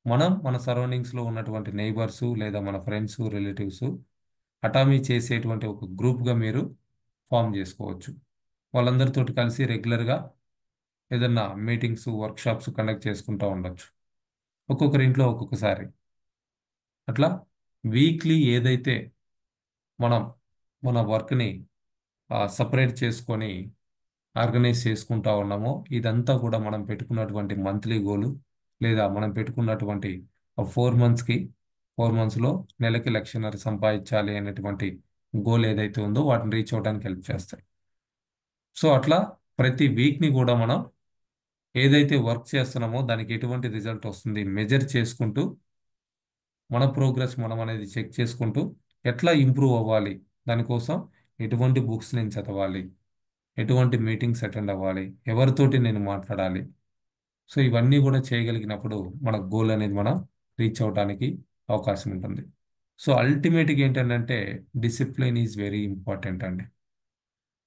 మనం మన సరౌండింగ్స్లో ఉన్నటువంటి నైబర్స్ లేదా మన ఫ్రెండ్స్, రిలేటివ్స్ అటామీ చేసేటువంటి ఒక గ్రూప్గా మీరు ఫామ్ చేసుకోవచ్చు. వాళ్ళందరితోటి కలిసి రెగ్యులర్గా ఏదన్నా మీటింగ్స్, వర్క్షాప్స్ కండక్ట్ చేసుకుంటూ ఉండొచ్చు, ఒక్కొక్కరి ఇంట్లో ఒక్కొక్కసారి. అట్లా వీక్లీ ఏదైతే మనం మన వర్క్ని సపరేట్ చేసుకొని ఆర్గనైజ్ చేసుకుంటా ఉన్నామో ఇదంతా కూడా మనం పెట్టుకున్నటువంటి మంత్లీ గోలు, లేదా మనం పెట్టుకున్నటువంటి 4 మంత్స్కి 4 మంత్స్లో నెలకి 1,00,000 సంపాదించాలి అనేటువంటి గోల్ ఏదైతే ఉందో వాటిని రీచ్ అవ్వడానికి హెల్ప్ చేస్తాయి. సో అట్లా ప్రతి వీక్ని కూడా మనం ఏదైతే వర్క్ చేస్తున్నామో దానికి ఎటువంటి రిజల్ట్ వస్తుంది మెజర్ చేసుకుంటూ, మన ప్రోగ్రెస్ మనం అనేది చెక్ చేసుకుంటూ ఎట్లా ఇంప్రూవ్ అవ్వాలి, దానికోసం ఎటువంటి బుక్స్ నేను చదవాలి, ఎటువంటి మీటింగ్స్ అటెండ్ అవ్వాలి, ఎవరితోటి నేను మాట్లాడాలి, సో ఇవన్నీ కూడా చేయగలిగినప్పుడు మన గోల్ అనేది మనం రీచ్ అవడానికి అవకాశం ఉంటుంది. సో అల్టిమేట్గా ఏంటంటే డిసిప్లిన్ ఈజ్ వెరీ ఇంపార్టెంట్ అండి.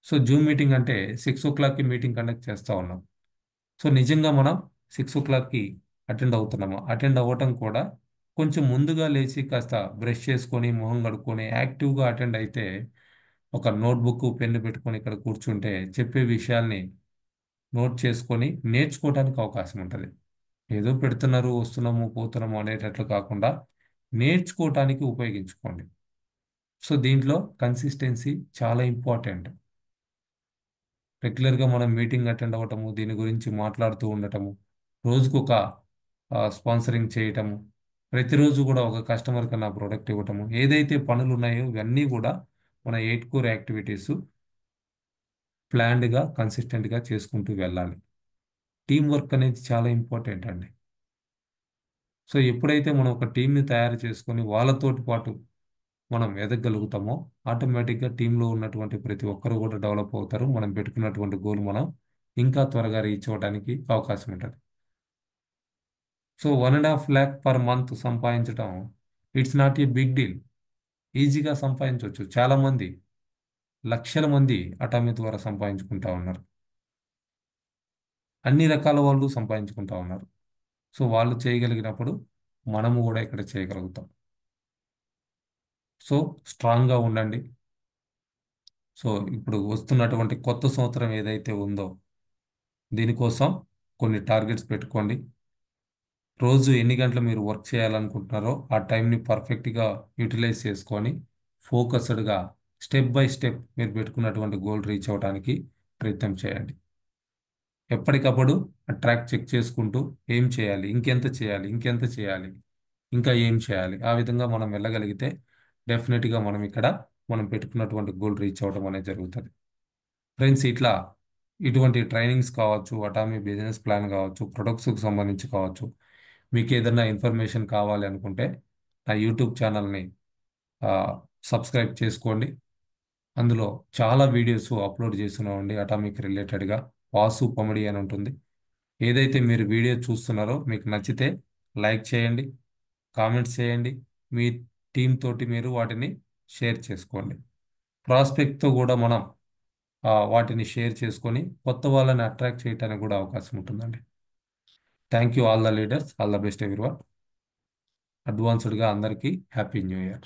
సో జూమ్ మీటింగ్ అంటే 6 o'clockకి మీటింగ్ కండక్ట్ చేస్తూ ఉన్నాం. సో నిజంగా మనం 6 o'clockకి అటెండ్ అవుతున్నామా? అటెండ్ అవ్వటం కూడా కొంచెం ముందుగా లేచి కాస్త బ్రష్ చేసుకొని మొహం కడుక్కొని యాక్టివ్గా అటెండ్ అయితే ఒక నోట్బుక్ పెన్ను పెట్టుకొని ఇక్కడ కూర్చుంటే చెప్పే విషయాల్ని నోట్ చేసుకొని నేర్చుకోవడానికి అవకాశం ఉంటుంది. ఏదో పెడుతున్నారు వస్తున్నాము పోతున్నాము అనేటట్లు కాకుండా నేర్చుకోవటానికి ఉపయోగించుకోండి. సో దీంట్లో కన్సిస్టెన్సీ చాలా ఇంపార్టెంట్. రెగ్యులర్గా మనం మీటింగ్ అటెండ్ అవ్వటము, దీని గురించి మాట్లాడుతూ ఉండటము, రోజుకు ఒక స్పాన్సరింగ్ చేయటము, ప్రతిరోజు కూడా ఒక కస్టమర్ కన్నా ప్రోడక్ట్ ఇవ్వటము, ఏదైతే పనులు ఉన్నాయో ఇవన్నీ కూడా మన 8 కోర్ యాక్టివిటీస్ ప్లాన్డ్గా కన్సిస్టెంట్గా చేసుకుంటూ వెళ్ళాలి. టీం వర్క్ అనేది చాలా ఇంపార్టెంట్ అండి. సో ఎప్పుడైతే మనం ఒక టీంని తయారు చేసుకొని వాళ్ళతోటి పాటు మనం ఎదగలుగుతామో ఆటోమేటిక్గా టీంలో ఉన్నటువంటి ప్రతి ఒక్కరు కూడా డెవలప్ అవుతారు. మనం పెట్టుకున్నటువంటి గోల్ మనం ఇంకా త్వరగా రీచ్ అవ్వడానికి అవకాశం ఉంటుంది. సో 1.5 lakh పర్ మంత్ సంపాదించడం it's not a big deal. ఈజీగా సంపాదించవచ్చు. చాలా మంది లక్షల మంది అటామీ ద్వారా సంపాదించుకుంటా ఉన్నారు. అన్ని రకాల వాళ్ళు సంపాదించుకుంటా ఉన్నారు. సో వాళ్ళు చేయగలిగినప్పుడు మనము కూడా ఇక్కడ చేయగలుగుతాం. సో స్ట్రాంగ్గా ఉండండి. సో ఇప్పుడు వస్తున్నటువంటి కొత్త సంవత్సరం ఏదైతే ఉందో దీనికోసం కొన్ని టార్గెట్స్ పెట్టుకోండి. రోజు ఎన్ని గంటలు మీరు వర్క్ చేయాలనుకుంటున్నారో ఆ టైంని పర్ఫెక్ట్గా యూటిలైజ్ చేసుకొని ఫోకస్డ్గా స్టెప్ బై స్టెప్ మీరు పెట్టుకున్నటువంటి గోల్ రీచ్ అవ్వడానికి ప్రయత్నం చేయండి. ఎప్పటికప్పుడు ట్రాక్ చెక్ చేసుకుంటూ ఏం చేయాలి, ఇంకెంత చేయాలి, ఇంకెంత చేయాలి, ఇంకా ఏం చేయాలి, ఆ విధంగా మనం వెళ్ళగలిగితే డెఫినెట్గా మనం పెట్టుకున్నటువంటి గోల్ రీచ్ అవ్వడం అనేది జరుగుతుంది. ఫ్రెండ్స్ ఇటువంటి ట్రైనింగ్స్ కావచ్చు, అటామీ బిజినెస్ ప్లాన్ కావచ్చు, ప్రొడక్ట్స్కి సంబంధించి కావచ్చు, మీకు ఏదైనా ఇన్ఫర్మేషన్ కావాలి అనుకుంటే నా యూట్యూబ్ ఛానల్ని సబ్స్క్రైబ్ చేసుకోండి. అందులో చాలా వీడియోస్ అప్లోడ్ చేస్తున్నామండి అటామిక్ రిలేటెడ్గా. వాసు పమిడి అని ఉంటుంది. ఏదైతే మీరు వీడియో చూస్తున్నారో మీకు నచ్చితే లైక్ చేయండి, కామెంట్స్ చేయండి, మీ టీం తోటి మీరు వాటిని షేర్ చేసుకోండి. ప్రాస్పెక్ట్తో కూడా మనం వాటిని షేర్ చేసుకొని కొత్త వాళ్ళని అట్రాక్ట్ చేయడానికి కూడా అవకాశం ఉంటుందండి. Thank you all the leaders, all the best everyone. అడ్వాన్స్డ్గా అందరికీ హ్యాపీ న్యూ ఇయర్.